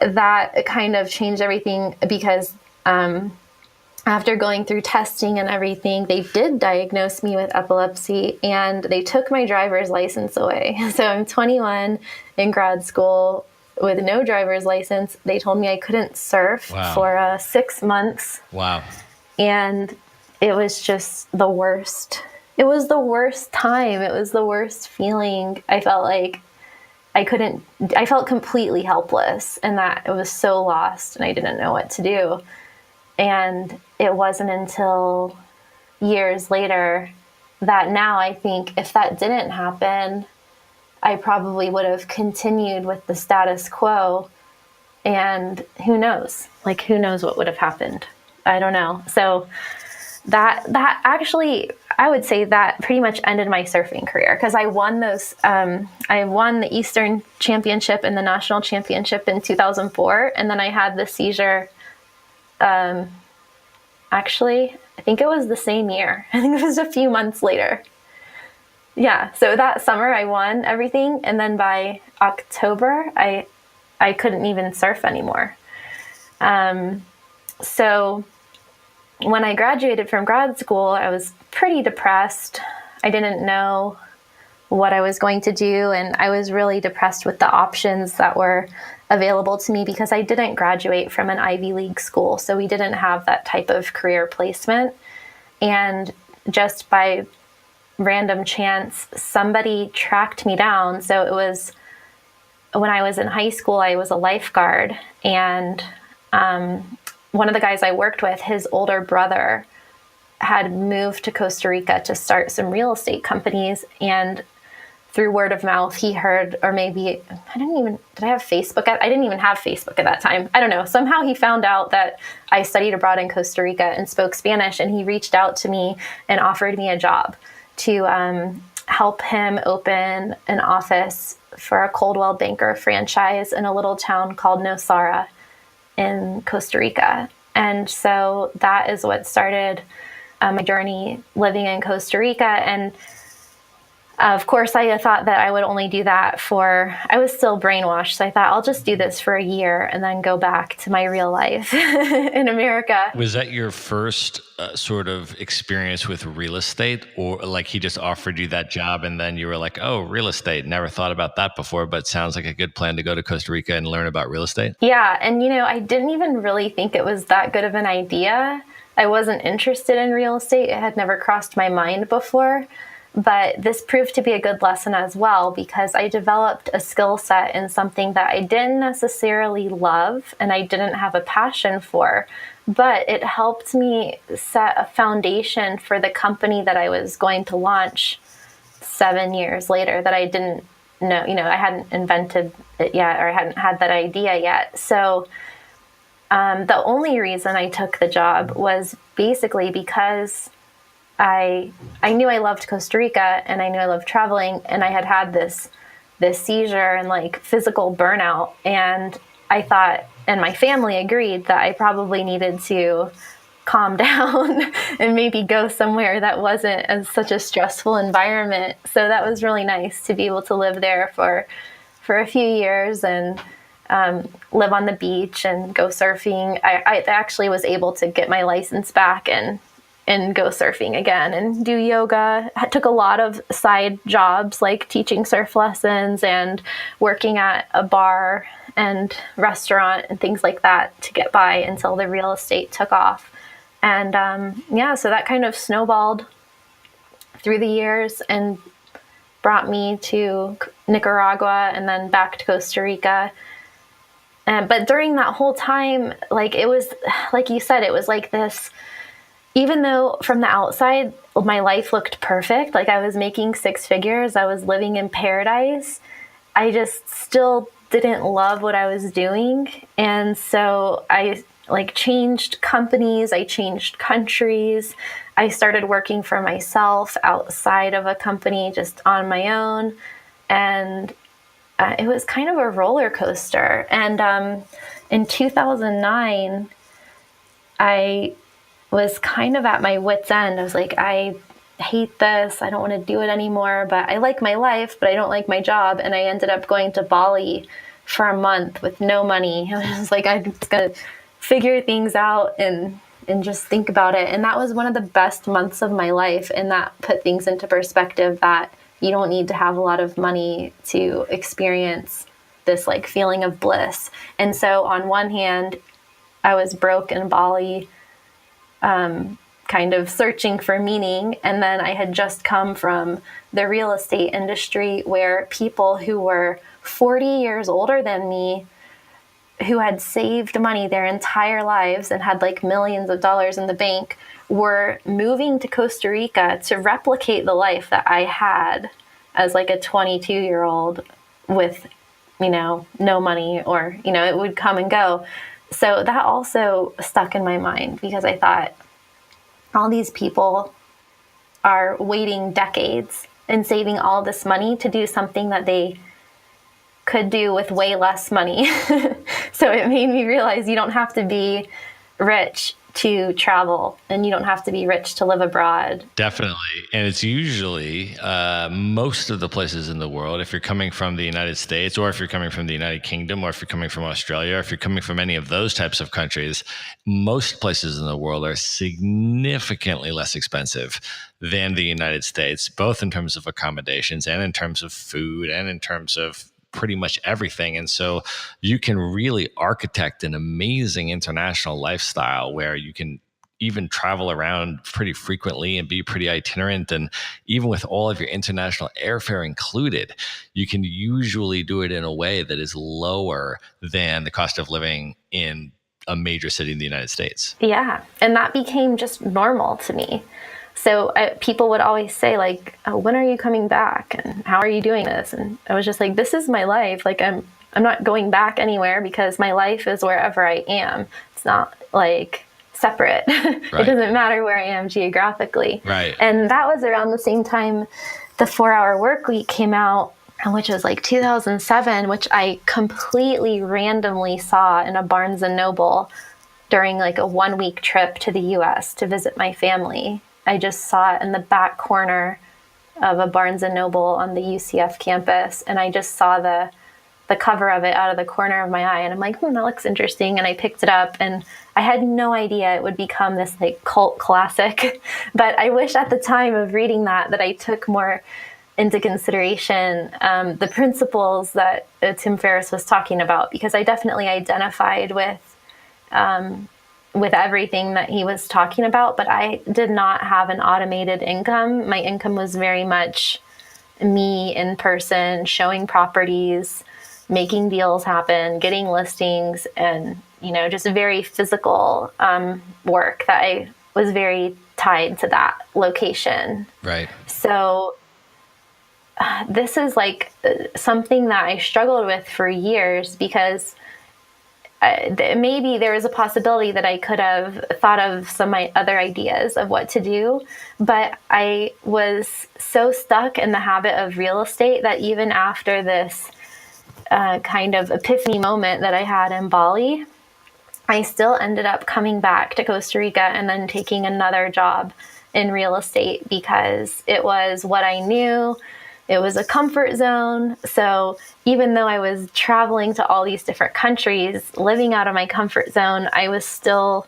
that kind of changed everything, because after going through testing and everything, they did diagnose me with epilepsy, and they took my driver's license away. So I'm 21 in grad school with no driver's license. They told me I couldn't surf for 6 months. Wow. And it was just the worst. It was the worst time. It was the worst feeling. I felt like I felt completely helpless, and that I was so lost and I didn't know what to do. And it wasn't until years later that now I think if that didn't happen, I probably would have continued with the status quo. And who knows? Like, who knows what would have happened? I don't know. So that actually, I would say that pretty much ended my surfing career, because I won I won the Eastern Championship and the National Championship in 2004. And then I had the seizure. Actually, I think it was the same year. I think it was a few months later. Yeah. So that summer I won everything. And then by October, I couldn't even surf anymore. So when I graduated from grad school, I was pretty depressed. I didn't know what I was going to do, and I was really depressed with the options that were available to me because I didn't graduate from an Ivy League school, so we didn't have that type of career placement. And just by random chance, somebody tracked me down. So it was when I was in high school, I was a lifeguard, and one of the guys I worked with, his older brother had moved to Costa Rica to start some real estate companies. And through word of mouth, he heard, or maybe, did I have Facebook? I didn't even have Facebook at that time. I don't know. Somehow he found out that I studied abroad in Costa Rica and spoke Spanish. And he reached out to me and offered me a job to help him open an office for a Coldwell Banker franchise in a little town called Nosara in Costa Rica. And so that is what started my journey living in Costa Rica. And of course, I thought that I would only do that I was still brainwashed. So I thought I'll just do this for a year and then go back to my real life in America. Was that your first sort of experience with real estate, or like he just offered you that job and then you were like, oh, real estate, never thought about that before, but sounds like a good plan to go to Costa Rica and learn about real estate? Yeah. And, I didn't even really think it was that good of an idea. I wasn't interested in real estate. It had never crossed my mind before. But this proved to be a good lesson as well, because I developed a skill set in something that I didn't necessarily love and I didn't have a passion for, but it helped me set a foundation for the company that I was going to launch 7 years later that I didn't know, I hadn't invented it yet, or I hadn't had that idea yet. So the only reason I took the job was basically because I knew I loved Costa Rica and I knew I loved traveling, and I had this seizure and like physical burnout. And I thought, and my family agreed, that I probably needed to calm down and maybe go somewhere that wasn't as such a stressful environment. So that was really nice to be able to live there for a few years and live on the beach and go surfing. I actually was able to get my license back and go surfing again and do yoga. I took a lot of side jobs like teaching surf lessons and working at a bar and restaurant and things like that to get by until the real estate took off. And so that kind of snowballed through the years and brought me to Nicaragua and then back to Costa Rica. But during that whole time, like it was, like you said, it was like this. Even though from the outside, my life looked perfect, like I was making six figures, I was living in paradise, I just still didn't love what I was doing. And so I changed companies, I changed countries, I started working for myself outside of a company just on my own. And it was kind of a roller coaster. And in 2009, I was kind of at my wit's end. I was like, I hate this. I don't want to do it anymore, but I like my life, but I don't like my job. And I ended up going to Bali for a month with no money. I was like, I'm just going to figure things out and just think about it. And that was one of the best months of my life. And that put things into perspective that you don't need to have a lot of money to experience this like feeling of bliss. And so on one hand, I was broke in Bali, kind of searching for meaning. And then I had just come from the real estate industry where people who were 40 years older than me who had saved money their entire lives and had like millions of dollars in the bank were moving to Costa Rica to replicate the life that I had as like a 22-year-old with, no money, or, it would come and go. So that also stuck in my mind because I thought all these people are waiting decades and saving all this money to do something that they could do with way less money. So it made me realize you don't have to be rich to travel, and you don't have to be rich to live abroad. Definitely. And it's usually most of the places in the world, if you're coming from the United States, or if you're coming from the United Kingdom, or if you're coming from Australia, or if you're coming from any of those types of countries, most places in the world are significantly less expensive than the United States, both in terms of accommodations and in terms of food and in terms of pretty much everything. And so you can really architect an amazing international lifestyle where you can even travel around pretty frequently and be pretty itinerant. And even with all of your international airfare included, you can usually do it in a way that is lower than the cost of living in a major city in the United States. Yeah. And that became just normal to me. So people would always say, like, oh, when are you coming back? And how are you doing this? And I was just like, this is my life. Like, I'm not going back anywhere because my life is wherever I am. It's not like separate. Right. It doesn't matter where I am geographically. Right. And that was around the same time the 4-Hour Work Week came out, which was like 2007, which I completely randomly saw in a Barnes and Noble during like a 1-week trip to the US to visit my family. I just saw it in the back corner of a Barnes and Noble on the UCF campus. And I just saw the cover of it out of the corner of my eye. And I'm like, that looks interesting. And I picked it up, and I had no idea it would become this like cult classic. But I wish at the time of reading that I took more into consideration the principles that Tim Ferriss was talking about, because I definitely identified with everything that he was talking about, but I did not have an automated income. My income was very much me in person, showing properties, making deals happen, getting listings, and, just very physical work that I was very tied to that location. Right. So this is like something that I struggled with for years, because maybe there was a possibility that I could have thought of some other ideas of what to do, but I was so stuck in the habit of real estate that even after this kind of epiphany moment that I had in Bali, I still ended up coming back to Costa Rica and then taking another job in real estate because it was what I knew. It was a comfort zone. So even though I was traveling to all these different countries, living out of my comfort zone, I was still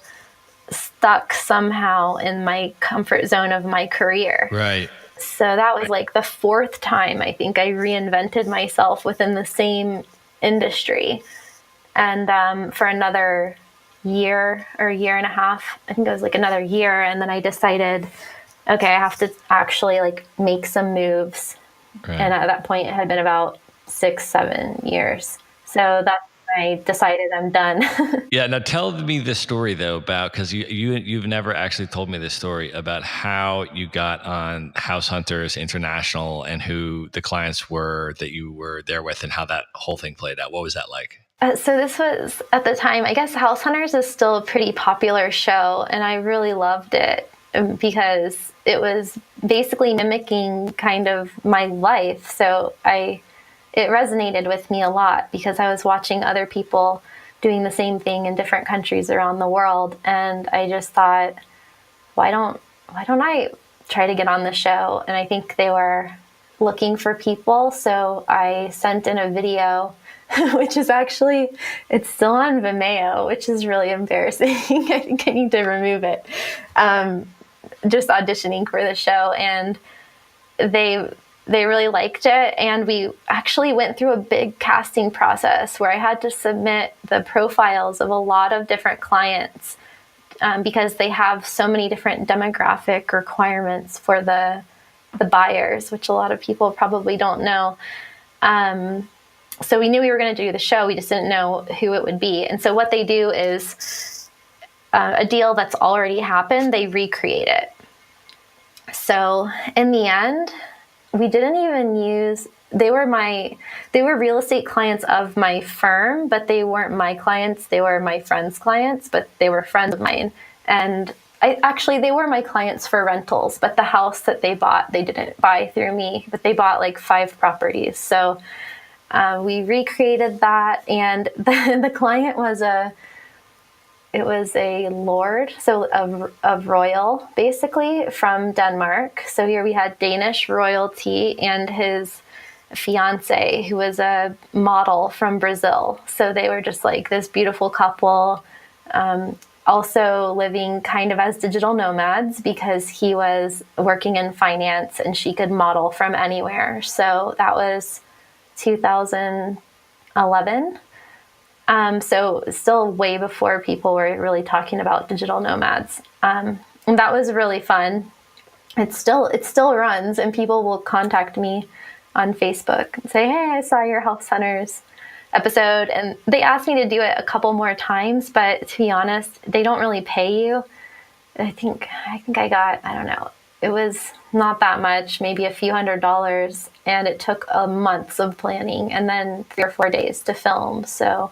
stuck somehow in my comfort zone of my career. Right. So that was like the 4th time I think I reinvented myself within the same industry. And for another year or year and a half, I think it was like another year. And then I decided, okay, I have to actually like make some moves. Right. And at that point, it had been about 6-7 years. So that's when I decided I'm done. Yeah. Now tell me this story though about, because you've never actually told me this story about how you got on House Hunters International and who the clients were that you were there with, and how that whole thing played out. What was that like? So this was at the time, I guess House Hunters is still a pretty popular show, and I really loved it because it was basically mimicking kind of my life. So it resonated with me a lot because I was watching other people doing the same thing in different countries around the world. And I just thought, why don't I try to get on the show? And I think they were looking for people. So I sent in a video, which is actually, it's still on Vimeo, which is really embarrassing. I think I need to remove it. Just auditioning for the show, and they really liked it. And we actually went through a big casting process where I had to submit the profiles of a lot of different clients because they have so many different demographic requirements for the buyers, which a lot of people probably don't know. So we knew we were going to do the show. We just didn't know who it would be. And so what they do is a deal that's already happened, they recreate it. So in the end, we didn't even use, they were real estate clients of my firm, but they weren't my clients. They were my friends' clients, but they were friends of mine. And they were my clients for rentals, but the house that they bought, they didn't buy through me, but they bought like 5 properties. So we recreated that, and the client was a lord, so of royal, basically, from Denmark. So here we had Danish royalty and his fiance, who was a model from Brazil. So they were just like this beautiful couple, also living kind of as digital nomads because he was working in finance and she could model from anywhere. So that was 2011. So still way before people were really talking about digital nomads. And that was really fun. It still runs, and people will contact me on Facebook and say, "Hey, I saw your Health Centers episode." And they asked me to do it a couple more times, but to be honest, they don't really pay you. I think I got, I don't know, it was not that much, maybe a few $100s, and it took months of planning and then 3 or 4 days to film. So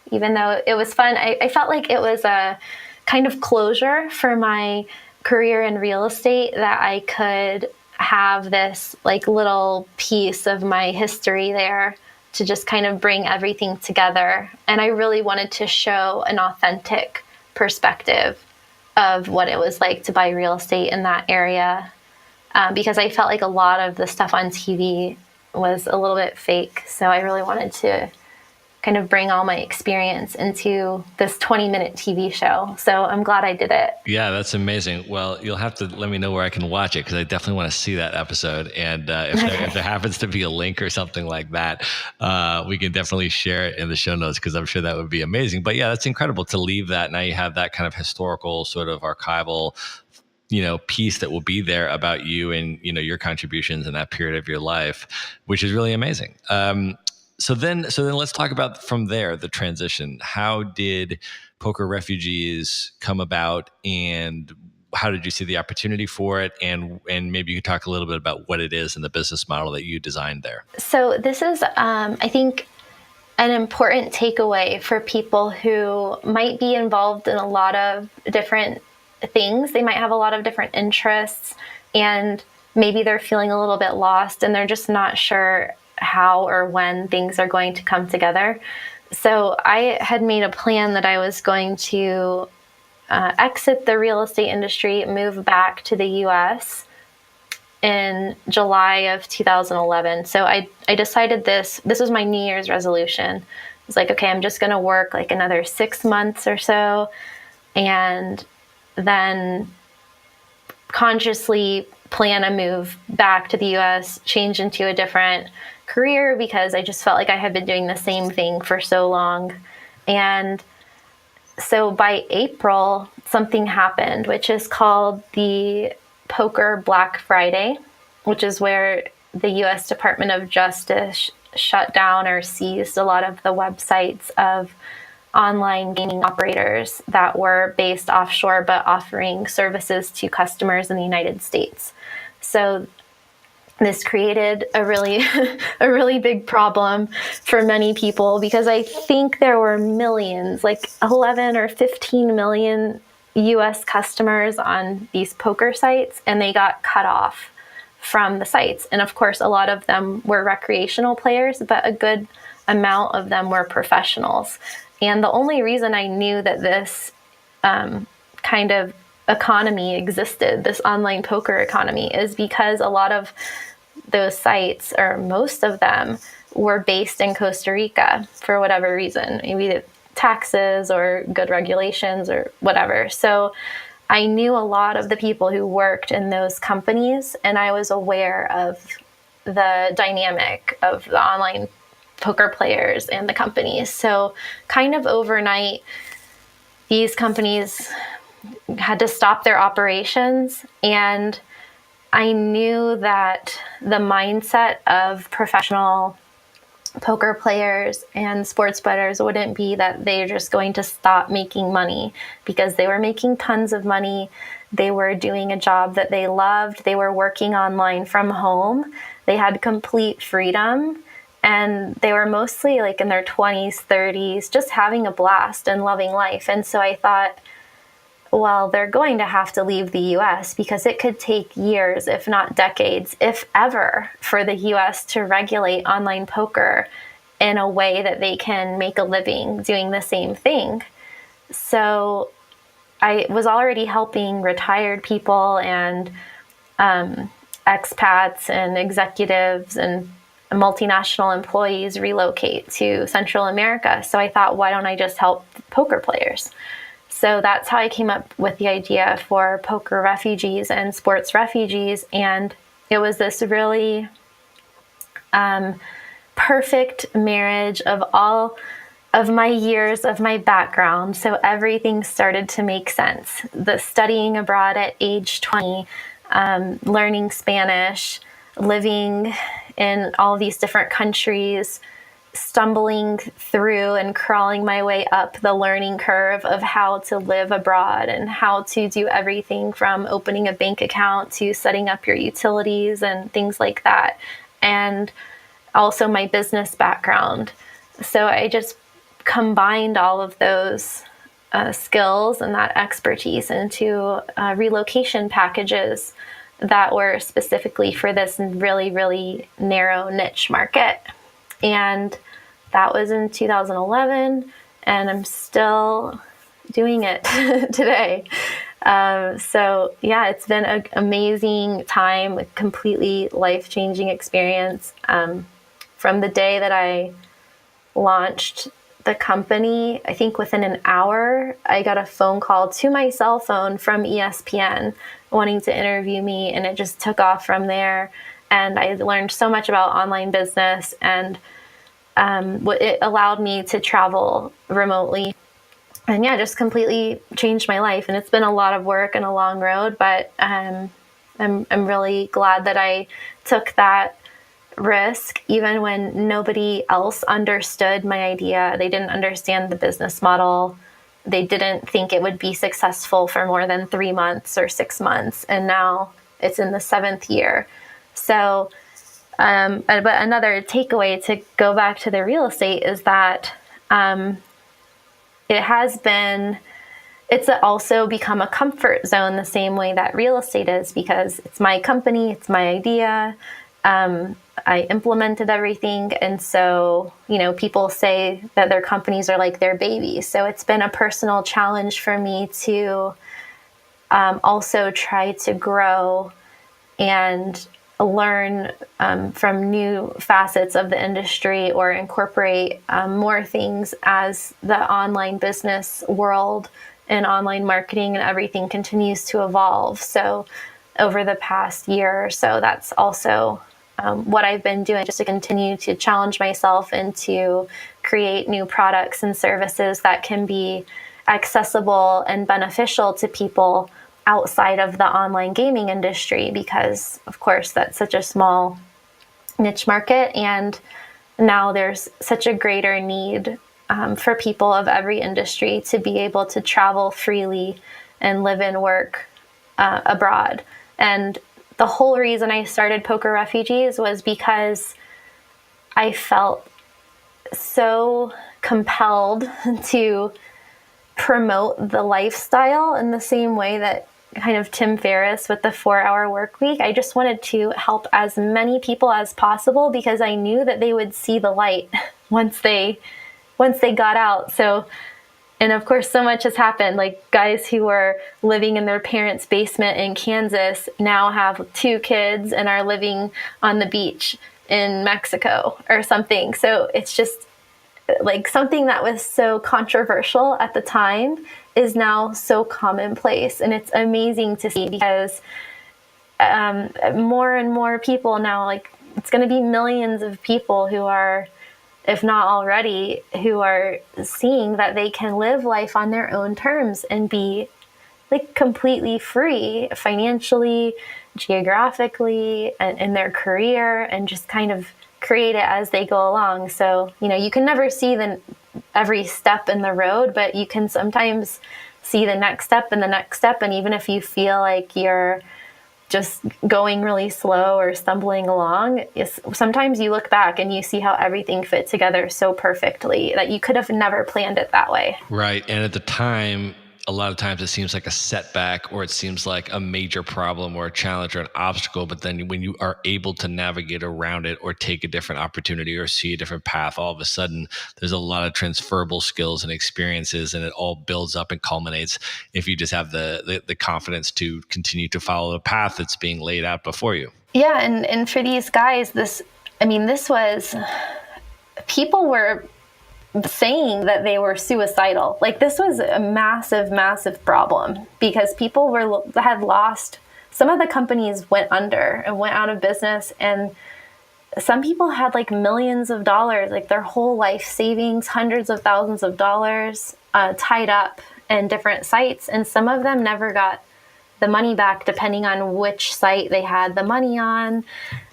even though it was fun, I felt like it was a kind of closure for my career in real estate, that I could have this like little piece of my history there to just kind of bring everything together. And I really wanted to show an authentic perspective of what it was like to buy real estate in that area, because I felt like a lot of the stuff on TV was a little bit fake. So I really wanted to kind of bring all my experience into this 20-minute TV show. So I'm glad I did it. Yeah, that's amazing. Well, you'll have to let me know where I can watch it, because I definitely want to see that episode. And if there happens to be a link or something like that, we can definitely share it in the show notes, because I'm sure that would be amazing. But yeah, that's incredible to leave that. Now you have that kind of historical sort of archival, piece that will be there about you and, your contributions in that period of your life, which is really amazing. So then let's talk about from there, the transition. How did Poker Refugees come about, and how did you see the opportunity for it? And maybe you could talk a little bit about what it is and the business model that you designed there. So this is, I think, an important takeaway for people who might be involved in a lot of different things. They might have a lot of different interests, and maybe they're feeling a little bit lost and they're just not sure how or when things are going to come together. So I had made a plan that I was going to exit the real estate industry, move back to the US in July of 2011. So I decided this was my New Year's resolution. I was like, okay, I'm just going to work like another 6 months or so, and then consciously plan a move back to the US, change into a different career, because I just felt like I had been doing the same thing for so long. And so by April, something happened, which is called the Poker Black Friday, which is where the US Department of Justice shut down or seized a lot of the websites of online gaming operators that were based offshore but offering services to customers in the United States. So this created a really big problem for many people, because I think there were millions, like 11 or 15 million US customers on these poker sites, and they got cut off from the sites. And of course, a lot of them were recreational players, but a good amount of them were professionals. And the only reason I knew that this kind of economy existed, this online poker economy, is because a lot of those sites, or most of them, were based in Costa Rica for whatever reason, maybe taxes or good regulations or whatever. So I knew a lot of the people who worked in those companies, and I was aware of the dynamic of the online poker players and the companies. So kind of overnight, these companies had to stop their operations, and I knew that the mindset of professional poker players and sports bettors wouldn't be that they're just going to stop making money, because they were making tons of money. They were doing a job that they loved. They were working online from home. They had complete freedom. And they were mostly like in their 20s, 30s, just having a blast and loving life. And so I thought, well, they're going to have to leave the US, because it could take years, if not decades, if ever, for the US to regulate online poker in a way that they can make a living doing the same thing. So I was already helping retired people and expats and executives and multinational employees relocate to Central America. So I thought, why don't I just help poker players? So that's how I came up with the idea for poker refugees and sports refugees. And it was this really perfect marriage of all of my years of my background. So everything started to make sense. The studying abroad at age 20, learning Spanish, living in all these different countries, stumbling through and crawling my way up the learning curve of how to live abroad and how to do everything from opening a bank account to setting up your utilities and things like that. And also my business background. So I just combined all of those skills and that expertise into relocation packages that were specifically for this really, really narrow niche market. And that was in 2011, and I'm still doing it today. So yeah, it's been an amazing time, a completely life-changing experience. From the day that I launched the company, I think within an hour, I got a phone call to my cell phone from ESPN wanting to interview me, and it just took off from there. And I learned so much about online business, and it allowed me to travel remotely. And yeah, just completely changed my life. And it's been a lot of work and a long road, but I'm really glad that I took that risk, even when nobody else understood my idea. They didn't understand the business model. They didn't think it would be successful for more than 3 months or 6 months. And now it's in the 7th year. So, but another takeaway to go back to the real estate is that it's also become a comfort zone the same way that real estate is, because it's my company, it's my idea. I implemented everything. And so, people say that their companies are like their babies. So it's been a personal challenge for me to also try to grow and learn from new facets of the industry, or incorporate more things as the online business world and online marketing and everything continues to evolve. So over the past year or so, that's also what I've been doing, just to continue to challenge myself and to create new products and services that can be accessible and beneficial to people outside of the online gaming industry, because of course that's such a small niche market, and now there's such a greater need for people of every industry to be able to travel freely and live and work abroad. And the whole reason I started Poker Refugees was because I felt so compelled to promote the lifestyle in the same way that kind of Tim Ferriss with the 4-hour work week. I just wanted to help as many people as possible, because I knew that they would see the light once they got out. So, and of course, so much has happened. Like, guys who were living in their parents' basement in Kansas now have 2 kids and are living on the beach in Mexico or something. So it's just like something that was so controversial at the time is now so commonplace. And it's amazing to see, because more and more people now, like, it's going to be millions of people who are, if not already, who are seeing that they can live life on their own terms and be like completely free financially, geographically, and in their career, and just kind of create it as they go along. So, you can never see every step in the road, but you can sometimes see the next step and the next step. And even if you feel like you're just going really slow or stumbling along, sometimes you look back and you see how everything fit together so perfectly that you could have never planned it that way. Right. And at the time, a lot of times it seems like a setback, or it seems like a major problem or a challenge or an obstacle. But then when you are able to navigate around it or take a different opportunity or see a different path, all of a sudden there's a lot of transferable skills and experiences, and it all builds up and culminates if you just have the confidence to continue to follow the path that's being laid out before you. Yeah. And for these guys, this was, people were saying that they were suicidal. Like, this was a massive, massive problem because people had lost. Some of the companies went under and went out of business, and some people had like millions of dollars, like their whole life savings, hundreds of thousands of dollars tied up in different sites, and some of them never got the money back depending on which site they had the money on,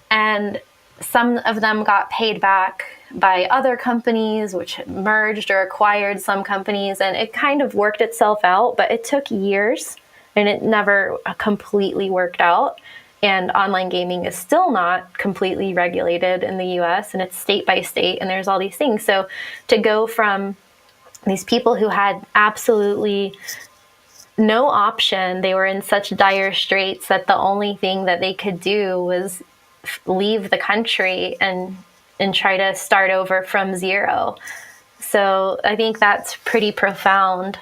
and some of them got paid back by other companies, which merged or acquired some companies, and it kind of worked itself out, but it took years and it never completely worked out. And online gaming is still not completely regulated in the US, and it's state by state, and there's all these things. So to go from these people who had absolutely no option, they were in such dire straits that the only thing that they could do was leave the country and try to start over from zero. So I think that's pretty profound,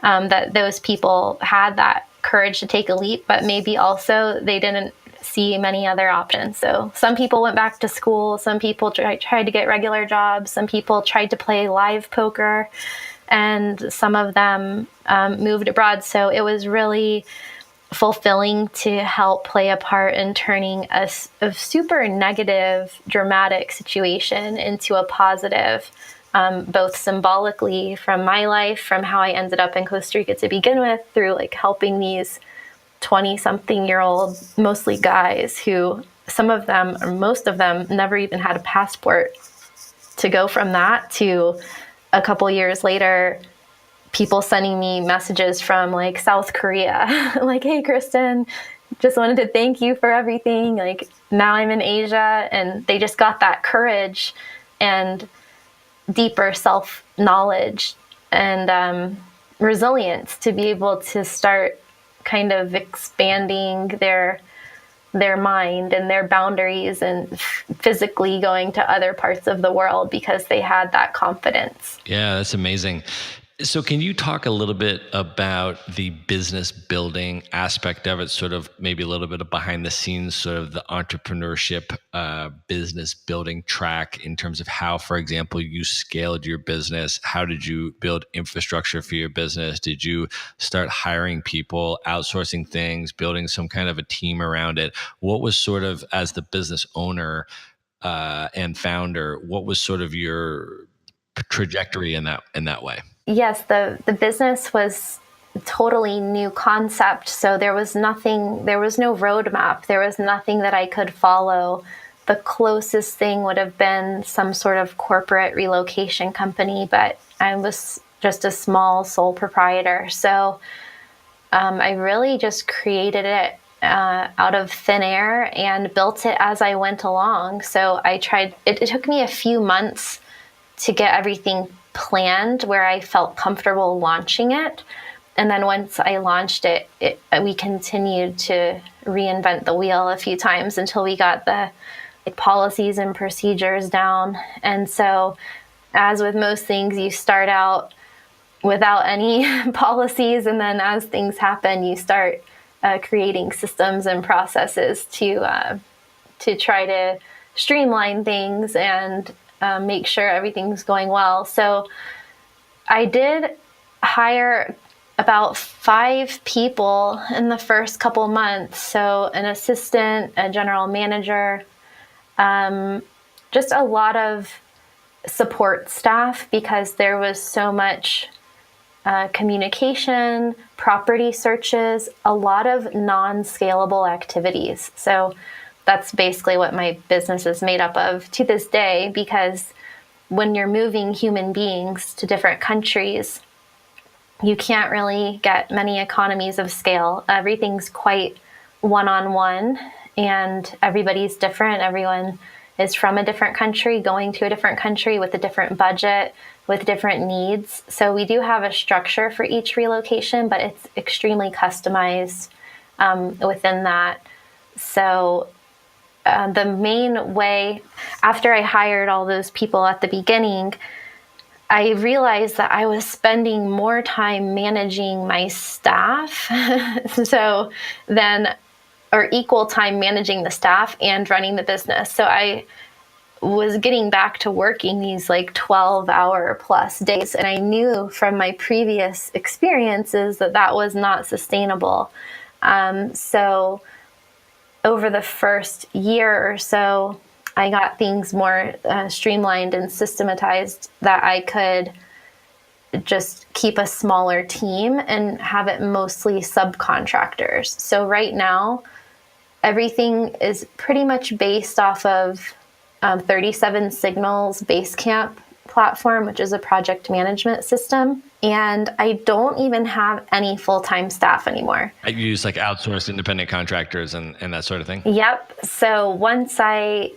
that those people had that courage to take a leap, but maybe also they didn't see many other options. So some people went back to school, some people tried to get regular jobs, some people tried to play live poker, and some of them moved abroad. So it was really fulfilling to help play a part in turning a super negative, dramatic situation into a positive, both symbolically from my life, from how I ended up in Costa Rica to begin with, through like helping these 20-something-year-old, mostly guys who some of them or most of them never even had a passport, to go from that to a couple years later, people sending me messages from like South Korea, like, "Hey, Kristin, just wanted to thank you for everything. Like, now I'm in Asia," and they just got that courage and deeper self-knowledge and resilience to be able to start kind of expanding their mind and their boundaries and physically going to other parts of the world because they had that confidence. Yeah, that's amazing. So can you talk a little bit about the business building aspect of it, sort of maybe a little bit of behind the scenes, sort of the entrepreneurship business building track in terms of how, for example, you scaled your business? How did you build infrastructure for your business? Did you start hiring people, outsourcing things, building some kind of a team around it? What was sort of, as the business owner and founder, what was sort of your trajectory in that way? Yes, the business was a totally new concept. So there was no roadmap. There was nothing that I could follow. The closest thing would have been some sort of corporate relocation company, but I was just a small sole proprietor. So I really just created it out of thin air and built it as I went along. So I tried, it took me a few months to get everything planned where I felt comfortable launching it. And then once I launched it, we continued to reinvent the wheel a few times until we got the policies and procedures down. And so, as with most things, you start out without any policies, and then as things happen, you start creating systems and processes to try to streamline things and make sure everything's going well. So I did hire about 5 people in the first couple months. So an assistant, a general manager, just a lot of support staff, because there was so much communication, property searches, a lot of non-scalable activities. So that's basically what my business is made up of to this day, because when you're moving human beings to different countries, you can't really get many economies of scale. Everything's quite one-on-one, and everybody's different. Everyone is from a different country, going to a different country with a different budget, with different needs. So we do have a structure for each relocation, but it's extremely customized within that. So the main way, after I hired all those people at the beginning, I realized that I was spending more time managing my staff or equal time managing the staff and running the business. So I was getting back to working these like 12-hour plus days. And I knew from my previous experiences that that was not sustainable. So over the first year or so, I got things more streamlined and systematized, that I could just keep a smaller team and have it mostly subcontractors. So right now, everything is pretty much based off of 37 Signals Basecamp platform, which is a project management system. And I don't even have any full-time staff anymore. I use like outsourced independent contractors and that sort of thing. Yep. So once I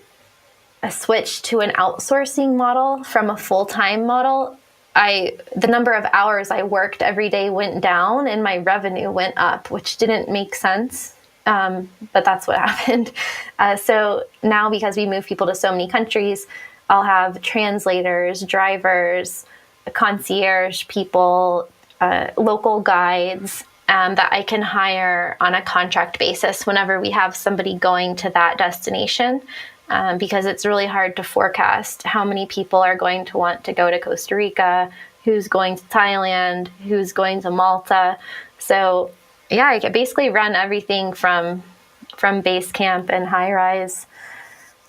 switched to an outsourcing model from a full-time model, the number of hours I worked every day went down and my revenue went up, which didn't make sense. But that's what happened. So now, because we move people to so many countries, I'll have translators, drivers, concierge people, local guides that I can hire on a contract basis whenever we have somebody going to that destination, because it's really hard to forecast how many people are going to want to go to Costa Rica, who's going to Thailand, who's going to Malta. So yeah, I can basically run everything from Basecamp and high-rise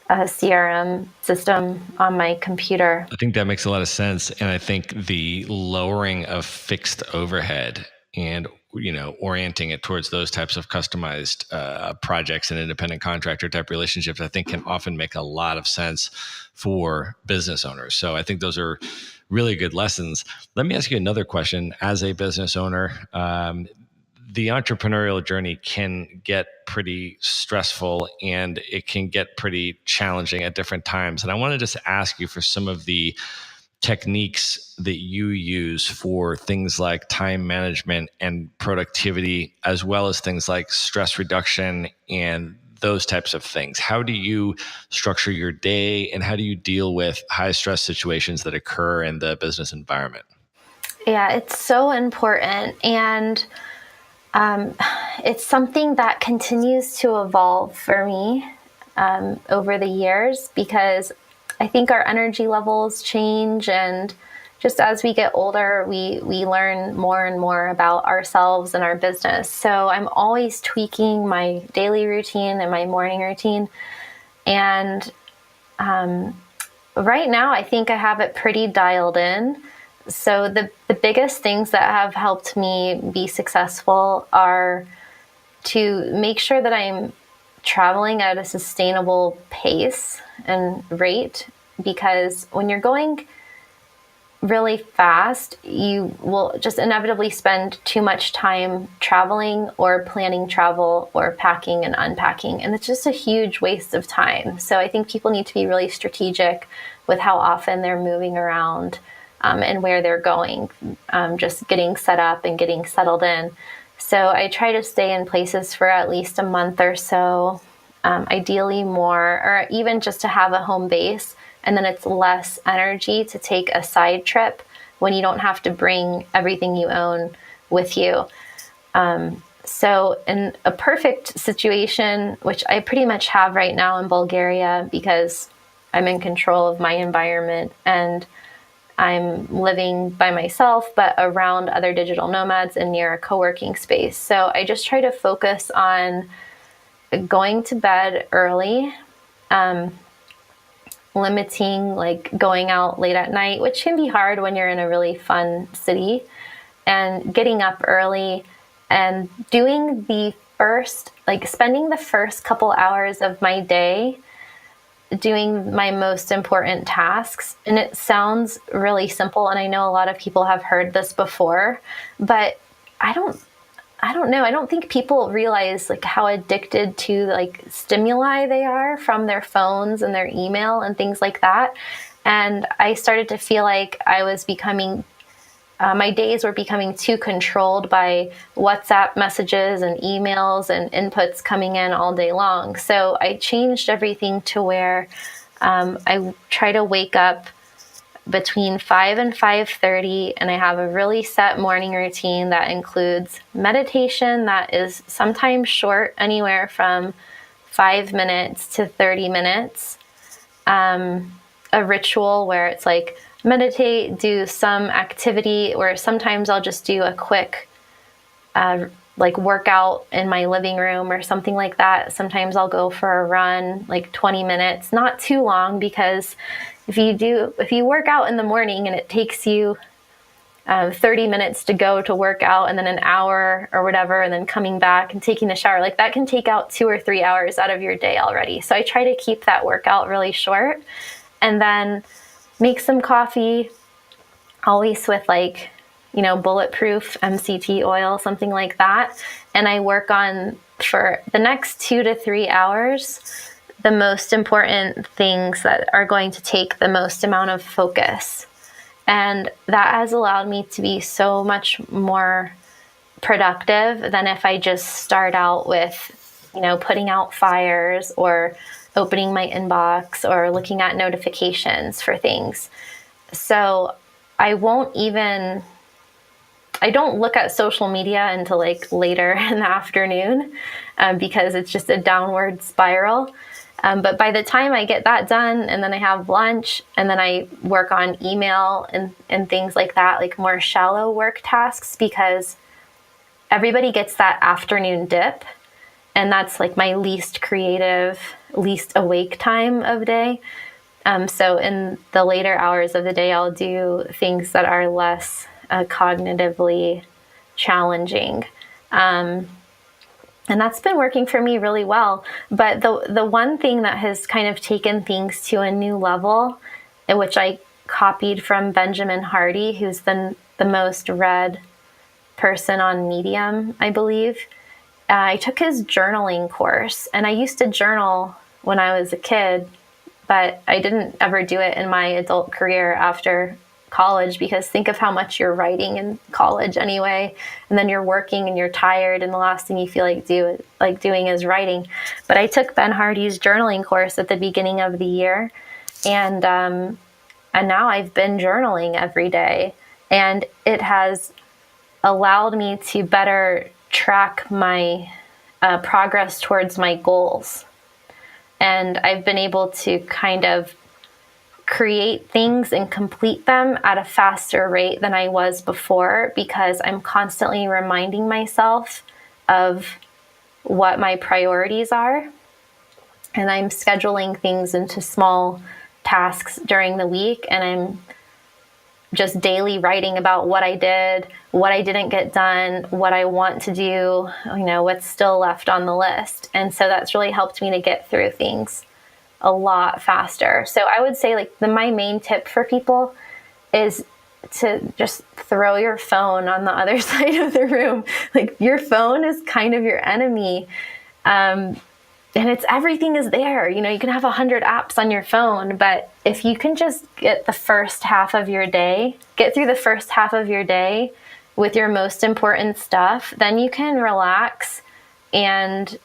CRM system on my computer. I think that makes a lot of sense. And I think the lowering of fixed overhead and, orienting it towards those types of customized projects and independent contractor type relationships, I think can often make a lot of sense for business owners. So I think those are really good lessons. Let me ask you another question. As a business owner, the entrepreneurial journey can get pretty stressful and it can get pretty challenging at different times. And I want to just ask you for some of the techniques that you use for things like time management and productivity, as well as things like stress reduction and those types of things. How do you structure your day, and how do you deal with high stress situations that occur in the business environment? Yeah, it's so important. And it's something that continues to evolve for me over the years, because I think our energy levels change, and just as we get older, we learn more and more about ourselves and our business. So I'm always tweaking my daily routine and my morning routine. And right now, I think I have it pretty dialed in. So the biggest things that have helped me be successful are to make sure that I'm traveling at a sustainable pace and rate, because when you're going really fast, you will just inevitably spend too much time traveling or planning travel or packing and unpacking. And it's just a huge waste of time. So I think people need to be really strategic with how often they're moving around and where they're going, just getting set up and getting settled in. So I try to stay in places for at least a month or so, ideally more, or even just to have a home base. And then it's less energy to take a side trip when you don't have to bring everything you own with you. So in a perfect situation, which I pretty much have right now in Bulgaria, because I'm in control of my environment and I'm living by myself, but around other digital nomads and near a co-working space. So I just try to focus on going to bed early, limiting like going out late at night, which can be hard when you're in a really fun city, and getting up early and doing the spending the first couple hours of my day doing my most important tasks. And it sounds really simple, and I know a lot of people have heard this before, but I don't know. I don't think people realize like how addicted to like stimuli they are from their phones and their email and things like that. And I started to feel like I was becoming my days were becoming too controlled by WhatsApp messages and emails and inputs coming in all day long. So I changed everything to where I try to wake up between 5 and 5:30, and I have a really set morning routine that includes meditation that is sometimes short, anywhere from 5 minutes to 30 minutes. A ritual where it's like meditate, do some activity, or sometimes I'll just do a quick like workout in my living room or something like that. Sometimes I'll go for a run, like 20 minutes, not too long, because if you work out in the morning and it takes you 30 minutes to go to work out and then an hour or whatever, and then coming back and taking a shower, like that can take out 2 or 3 hours out of your day already. So I try to keep that workout really short, and then make some coffee, always with like, bulletproof MCT oil, something like that. And I work on, for the next 2 to 3 hours, the most important things that are going to take the most amount of focus. And that has allowed me to be so much more productive than if I just start out with, putting out fires or opening my inbox or looking at notifications for things. So I don't look at social media until like later in the afternoon because it's just a downward spiral. But by the time I get that done, and then I have lunch, and then I work on email and things like that, like more shallow work tasks, because everybody gets that afternoon dip. And that's like my least creative, least awake time of day. So in the later hours of the day, I'll do things that are less cognitively challenging. And that's been working for me really well. But the one thing that has kind of taken things to a new level, which I copied from Benjamin Hardy, who's the most read person on Medium, I believe. I took his journaling course, and I used to journal when I was a kid, but I didn't ever do it in my adult career after college, because think of how much you're writing in college anyway, and then you're working and you're tired, and the last thing you feel like doing is writing. But I took Ben Hardy's journaling course at the beginning of the year, and now I've been journaling every day, and it has allowed me to better track my progress towards my goals. And I've been able to kind of create things and complete them at a faster rate than I was before, because I'm constantly reminding myself of what my priorities are. And I'm scheduling things into small tasks during the week, and I'm just daily writing about what I did, what I didn't get done, what I want to do, what's still left on the list. And so that's really helped me to get through things a lot faster. So I would say like my main tip for people is to just throw your phone on the other side of the room. Like your phone is kind of your enemy. And everything is there. You can have 100 apps on your phone, but if you can just get through the first half of your day with your most important stuff, then you can relax and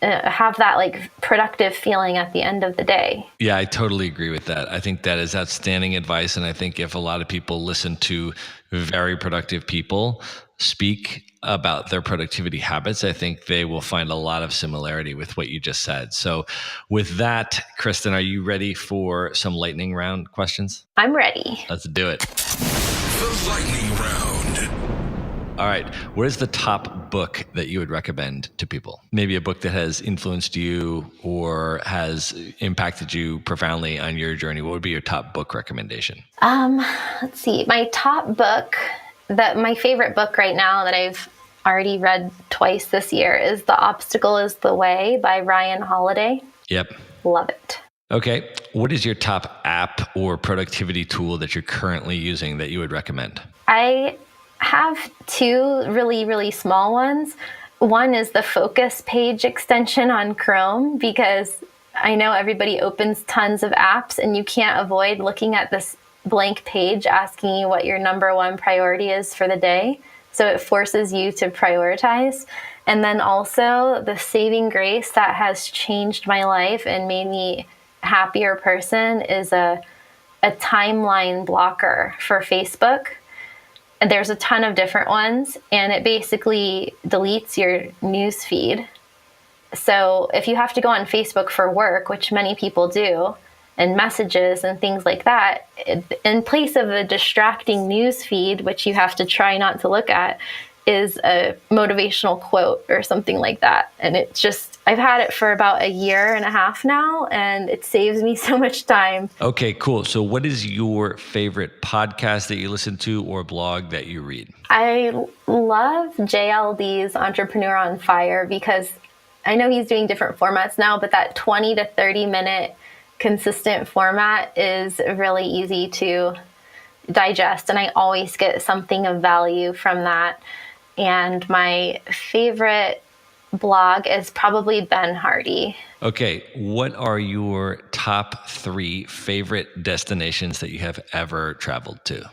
have that like productive feeling at the end of the day. Yeah, I totally agree with that. I think that is outstanding advice. And I think if a lot of people listen to very productive people speak about their productivity habits, I think they will find a lot of similarity with what you just said. So with that, Kristin, are you ready for some lightning round questions? I'm ready. Let's do it. The lightning round. All right. What is the top book that you would recommend to people? Maybe a book that has influenced you or has impacted you profoundly on your journey. What would be your top book recommendation? Let's see. My top book, my favorite book right now that I've already read twice this year is The Obstacle is the Way by Ryan Holiday. Yep. Love it. Okay. What is your top app or productivity tool that you're currently using that you would recommend? I have two really, really small ones. One is the Focus Page extension on Chrome, because I know everybody opens tons of apps and you can't avoid looking at this blank page asking you what your number one priority is for the day. So it forces you to prioritize. And then also the saving grace that has changed my life and made me a happier person is a timeline blocker for Facebook. And there's a ton of different ones, and it basically deletes your news feed. So if you have to go on Facebook for work, which many people do, and messages and things like that, in place of a distracting news feed, which you have to try not to look at, is a motivational quote or something like that. And it's just, I've had it for about 1.5 years now, and it saves me so much time. Okay, cool. So what is your favorite podcast that you listen to or blog that you read? I love JLD's Entrepreneur on Fire, because I know he's doing different formats now, but that 20 to 30 minute consistent format is really easy to digest, and I always get something of value from that. And my favorite blog is probably Ben Hardy. Okay, what are your top 3 favorite destinations that you have ever traveled to?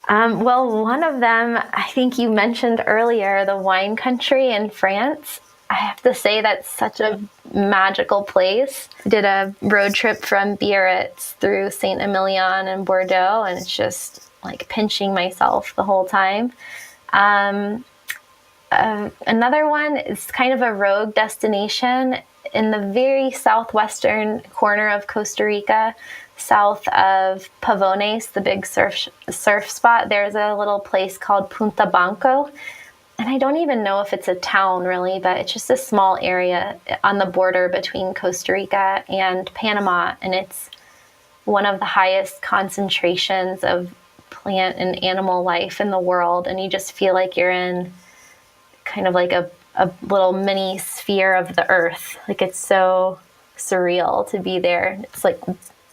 Well, one of them, I think you mentioned earlier, the wine country in France. I have to say that's such a magical place. Did a road trip from Biarritz through Saint Emilion and Bordeaux, and it's just like pinching myself the whole time. Another one is kind of a rogue destination in the very southwestern corner of Costa Rica, south of Pavones, the big surf spot. There's a little place called Punta Banco. And I don't even know if it's a town really, but it's just a small area on the border between Costa Rica and Panama. And it's one of the highest concentrations of plant and animal life in the world. And you just feel like you're in kind of like a little mini sphere of the earth. Like, it's so surreal to be there. It's like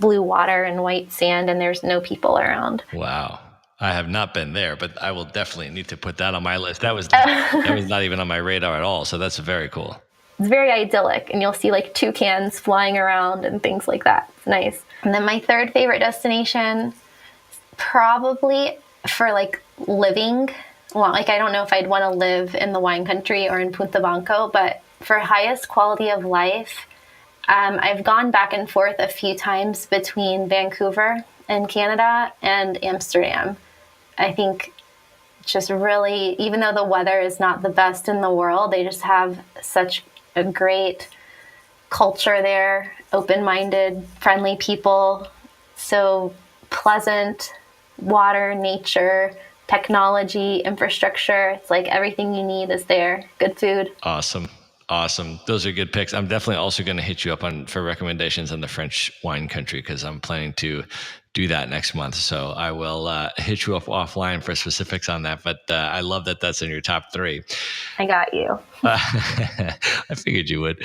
blue water and white sand, and there's no people around. Wow. I have not been there, but I will definitely need to put that on my list. That was not even on my radar at all. So that's very cool. It's very idyllic, and you'll see like toucans flying around and things like that. It's nice. And then my third favorite destination, probably for like living. Well, like, I don't know if I'd want to live in the wine country or in Punta Banco, but for highest quality of life, I've gone back and forth a few times between Vancouver in Canada and Amsterdam. I think just really, even though the weather is not the best in the world, they just have such a great culture there, open-minded, friendly people, so pleasant, water, nature, technology, infrastructure. It's like everything you need is there. Good food. Awesome. Those are good picks. I'm definitely also going to hit you up for recommendations on the French wine country, because I'm planning to do that next month. So I will hit you up offline for specifics on that. But I love that that's in your top 3. I got you. I figured you would.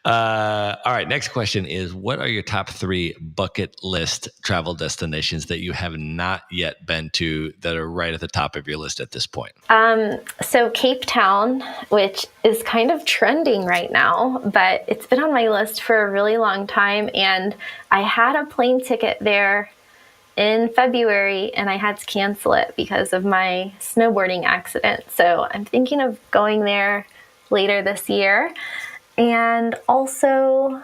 All right. Next question is, what are your top 3 bucket list travel destinations that you have not yet been to that are right at the top of your list at this point? So Cape Town, which is kind of trending right now, but it's been on my list for a really long time. And I had a plane ticket there in February, and I had to cancel it because of my snowboarding accident. So I'm thinking of going there later this year. And also,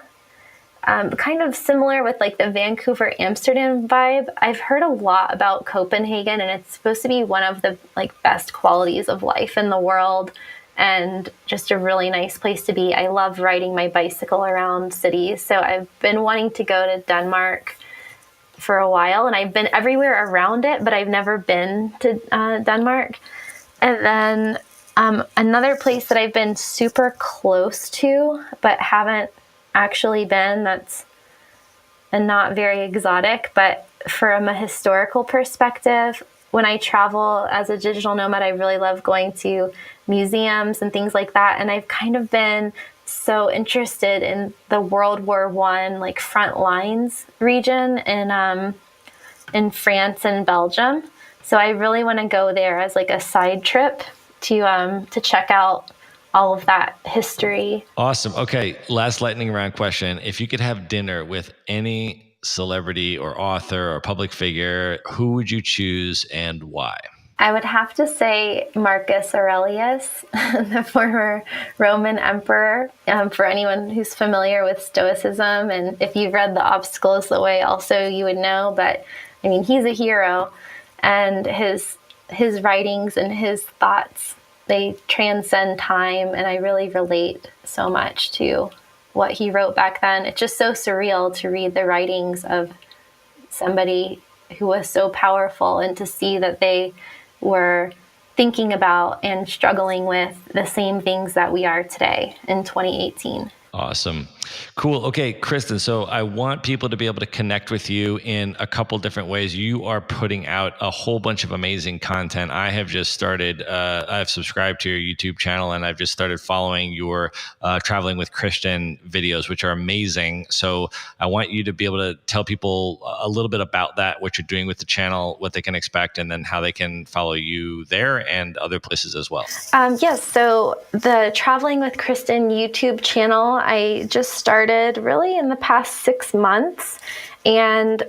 kind of similar with like the Vancouver Amsterdam vibe, I've heard a lot about Copenhagen, and it's supposed to be one of the like best qualities of life in the world, and just a really nice place to be. I love riding my bicycle around cities. So I've been wanting to go to Denmark for a while, and I've been everywhere around it, but I've never been to Denmark. And then another place that I've been super close to but haven't actually been, that's not very exotic, but from a historical perspective, when I travel as a digital nomad, I really love going to museums and things like that. And I've kind of been so interested in the World War I, like front lines region in France and Belgium. So I really want to go there as like a side trip to check out all of that history. Awesome. Okay, last lightning round question. If you could have dinner with any celebrity or author or public figure, who would you choose and why? I would have to say Marcus Aurelius, the former Roman emperor, for anyone who's familiar with Stoicism. And if you've read The Obstacle is the Way, also you would know. But I mean, he's a hero, and his writings and his thoughts, they transcend time. And I really relate so much to what he wrote back then. It's just so surreal to read the writings of somebody who was so powerful and to see that they were thinking about and struggling with the same things that we are today in 2018. Awesome. Cool. Okay, Kristin, so I want people to be able to connect with you in a couple different ways. You are putting out a whole bunch of amazing content. I have just started, I've subscribed to your YouTube channel, and I've just started following your Traveling with Kristin videos, which are amazing. So I want you to be able to tell people a little bit about that, what you're doing with the channel, what they can expect, and then how they can follow you there and other places as well. Yes. So the Traveling with Kristin YouTube channel, I just started really in the past 6 months, and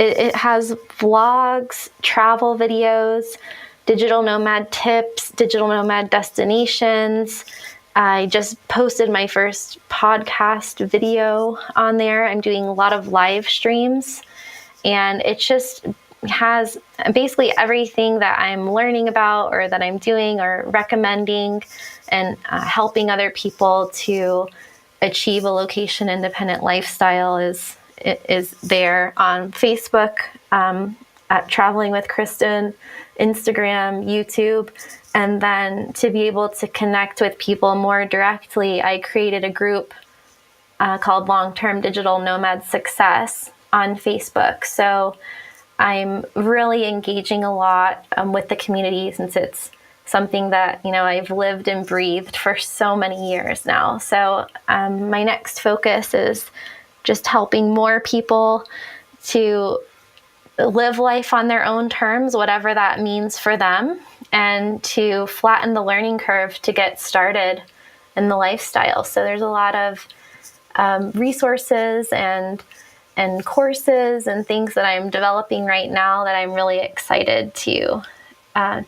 it has vlogs, travel videos, digital nomad tips, digital nomad destinations. I just posted my first podcast video on there. I'm doing a lot of live streams, and it just has basically everything that I'm learning about or that I'm doing or recommending, and helping other people to achieve a location independent lifestyle is there on Facebook, at Traveling with Kristin, Instagram, YouTube. And then to be able to connect with people more directly, I created a group called Long-Term Digital Nomad Success on Facebook. So I'm really engaging a lot with the community, since it's something that, I've lived and breathed for so many years now. So my next focus is just helping more people to live life on their own terms, whatever that means for them, and to flatten the learning curve to get started in the lifestyle. So there's a lot of resources and courses and things that I'm developing right now that I'm really excited to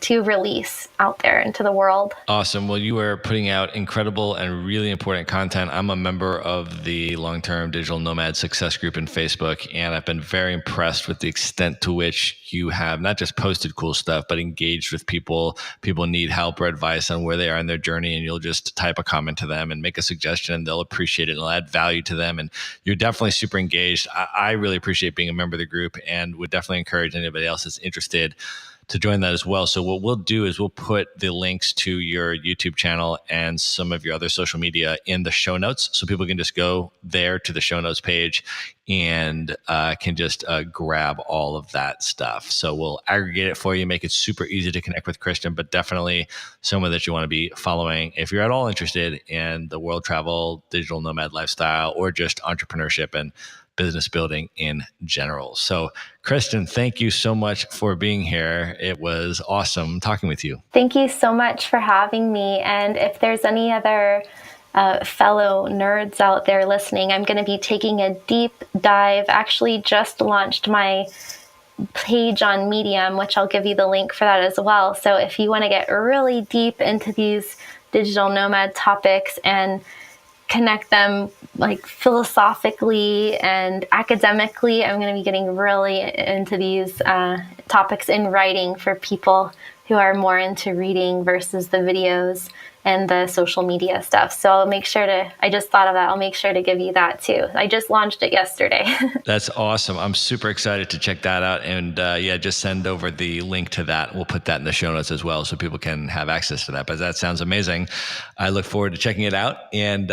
release out there into the world. Awesome. Well, you are putting out incredible and really important content. I'm a member of the Long-Term Digital Nomad Success Group in Facebook, and I've been very impressed with the extent to which you have not just posted cool stuff, but engaged with people. People need help or advice on where they are in their journey, and you'll just type a comment to them and make a suggestion, and they'll appreciate it and it'll add value to them. And you're definitely super engaged. I really appreciate being a member of the group, and would definitely encourage anybody else that's interested to join that as well. So what we'll do is we'll put the links to your YouTube channel and some of your other social media in the show notes, so people can just go there to the show notes page and can just grab all of that stuff. So we'll aggregate it for you, make it super easy to connect with Kristin, but definitely someone that you want to be following if you're at all interested in the world travel, digital nomad lifestyle, or just entrepreneurship and business building in general. So Kristin, thank you so much for being here. It was awesome talking with you. Thank you so much for having me. And if there's any other fellow nerds out there listening, I'm going to be taking a deep dive. Actually just launched my page on Medium, which I'll give you the link for that as well. So if you want to get really deep into these digital nomad topics and connect them like philosophically and academically, I'm going to be getting really into these topics in writing for people who are more into reading versus the videos and the social media stuff. So I'll make sure I just thought of that. I'll make sure to give you that too. I just launched it yesterday. That's awesome. I'm super excited to check that out. And just send over the link to that. We'll put that in the show notes as well, so people can have access to that. But that sounds amazing. I look forward to checking it out. And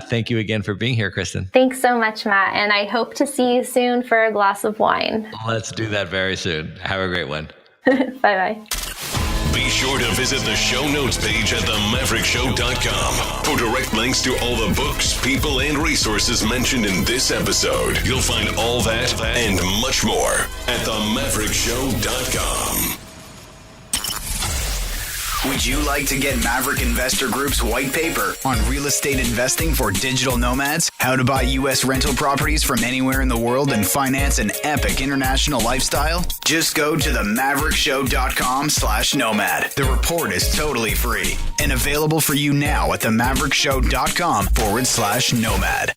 thank you again for being here, Kristin. Thanks so much, Matt. And I hope to see you soon for a glass of wine. Let's do that very soon. Have a great one. Bye-bye. Be sure to visit the show notes page at themaverickshow.com for direct links to all the books, people, and resources mentioned in this episode. You'll find all that and much more at themaverickshow.com. Would you like to get Maverick Investor Group's white paper on real estate investing for digital nomads? How to buy U.S. rental properties from anywhere in the world and finance an epic international lifestyle? Just go to themaverickshow.com/nomad. The report is totally free and available for you now at themaverickshow.com/nomad.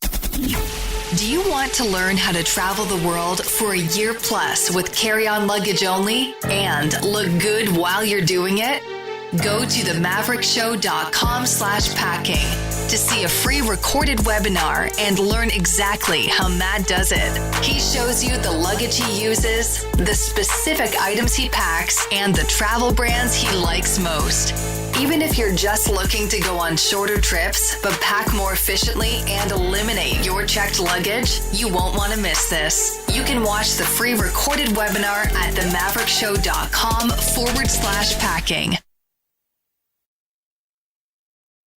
Do you want to learn how to travel the world for a year plus with carry-on luggage only and look good while you're doing it? Go to themaverickshow.com/packing to see a free recorded webinar and learn exactly how Matt does it. He shows you the luggage he uses, the specific items he packs, and the travel brands he likes most. Even if you're just looking to go on shorter trips, but pack more efficiently and eliminate your checked luggage, you won't want to miss this. You can watch the free recorded webinar at themaverickshow.com/packing.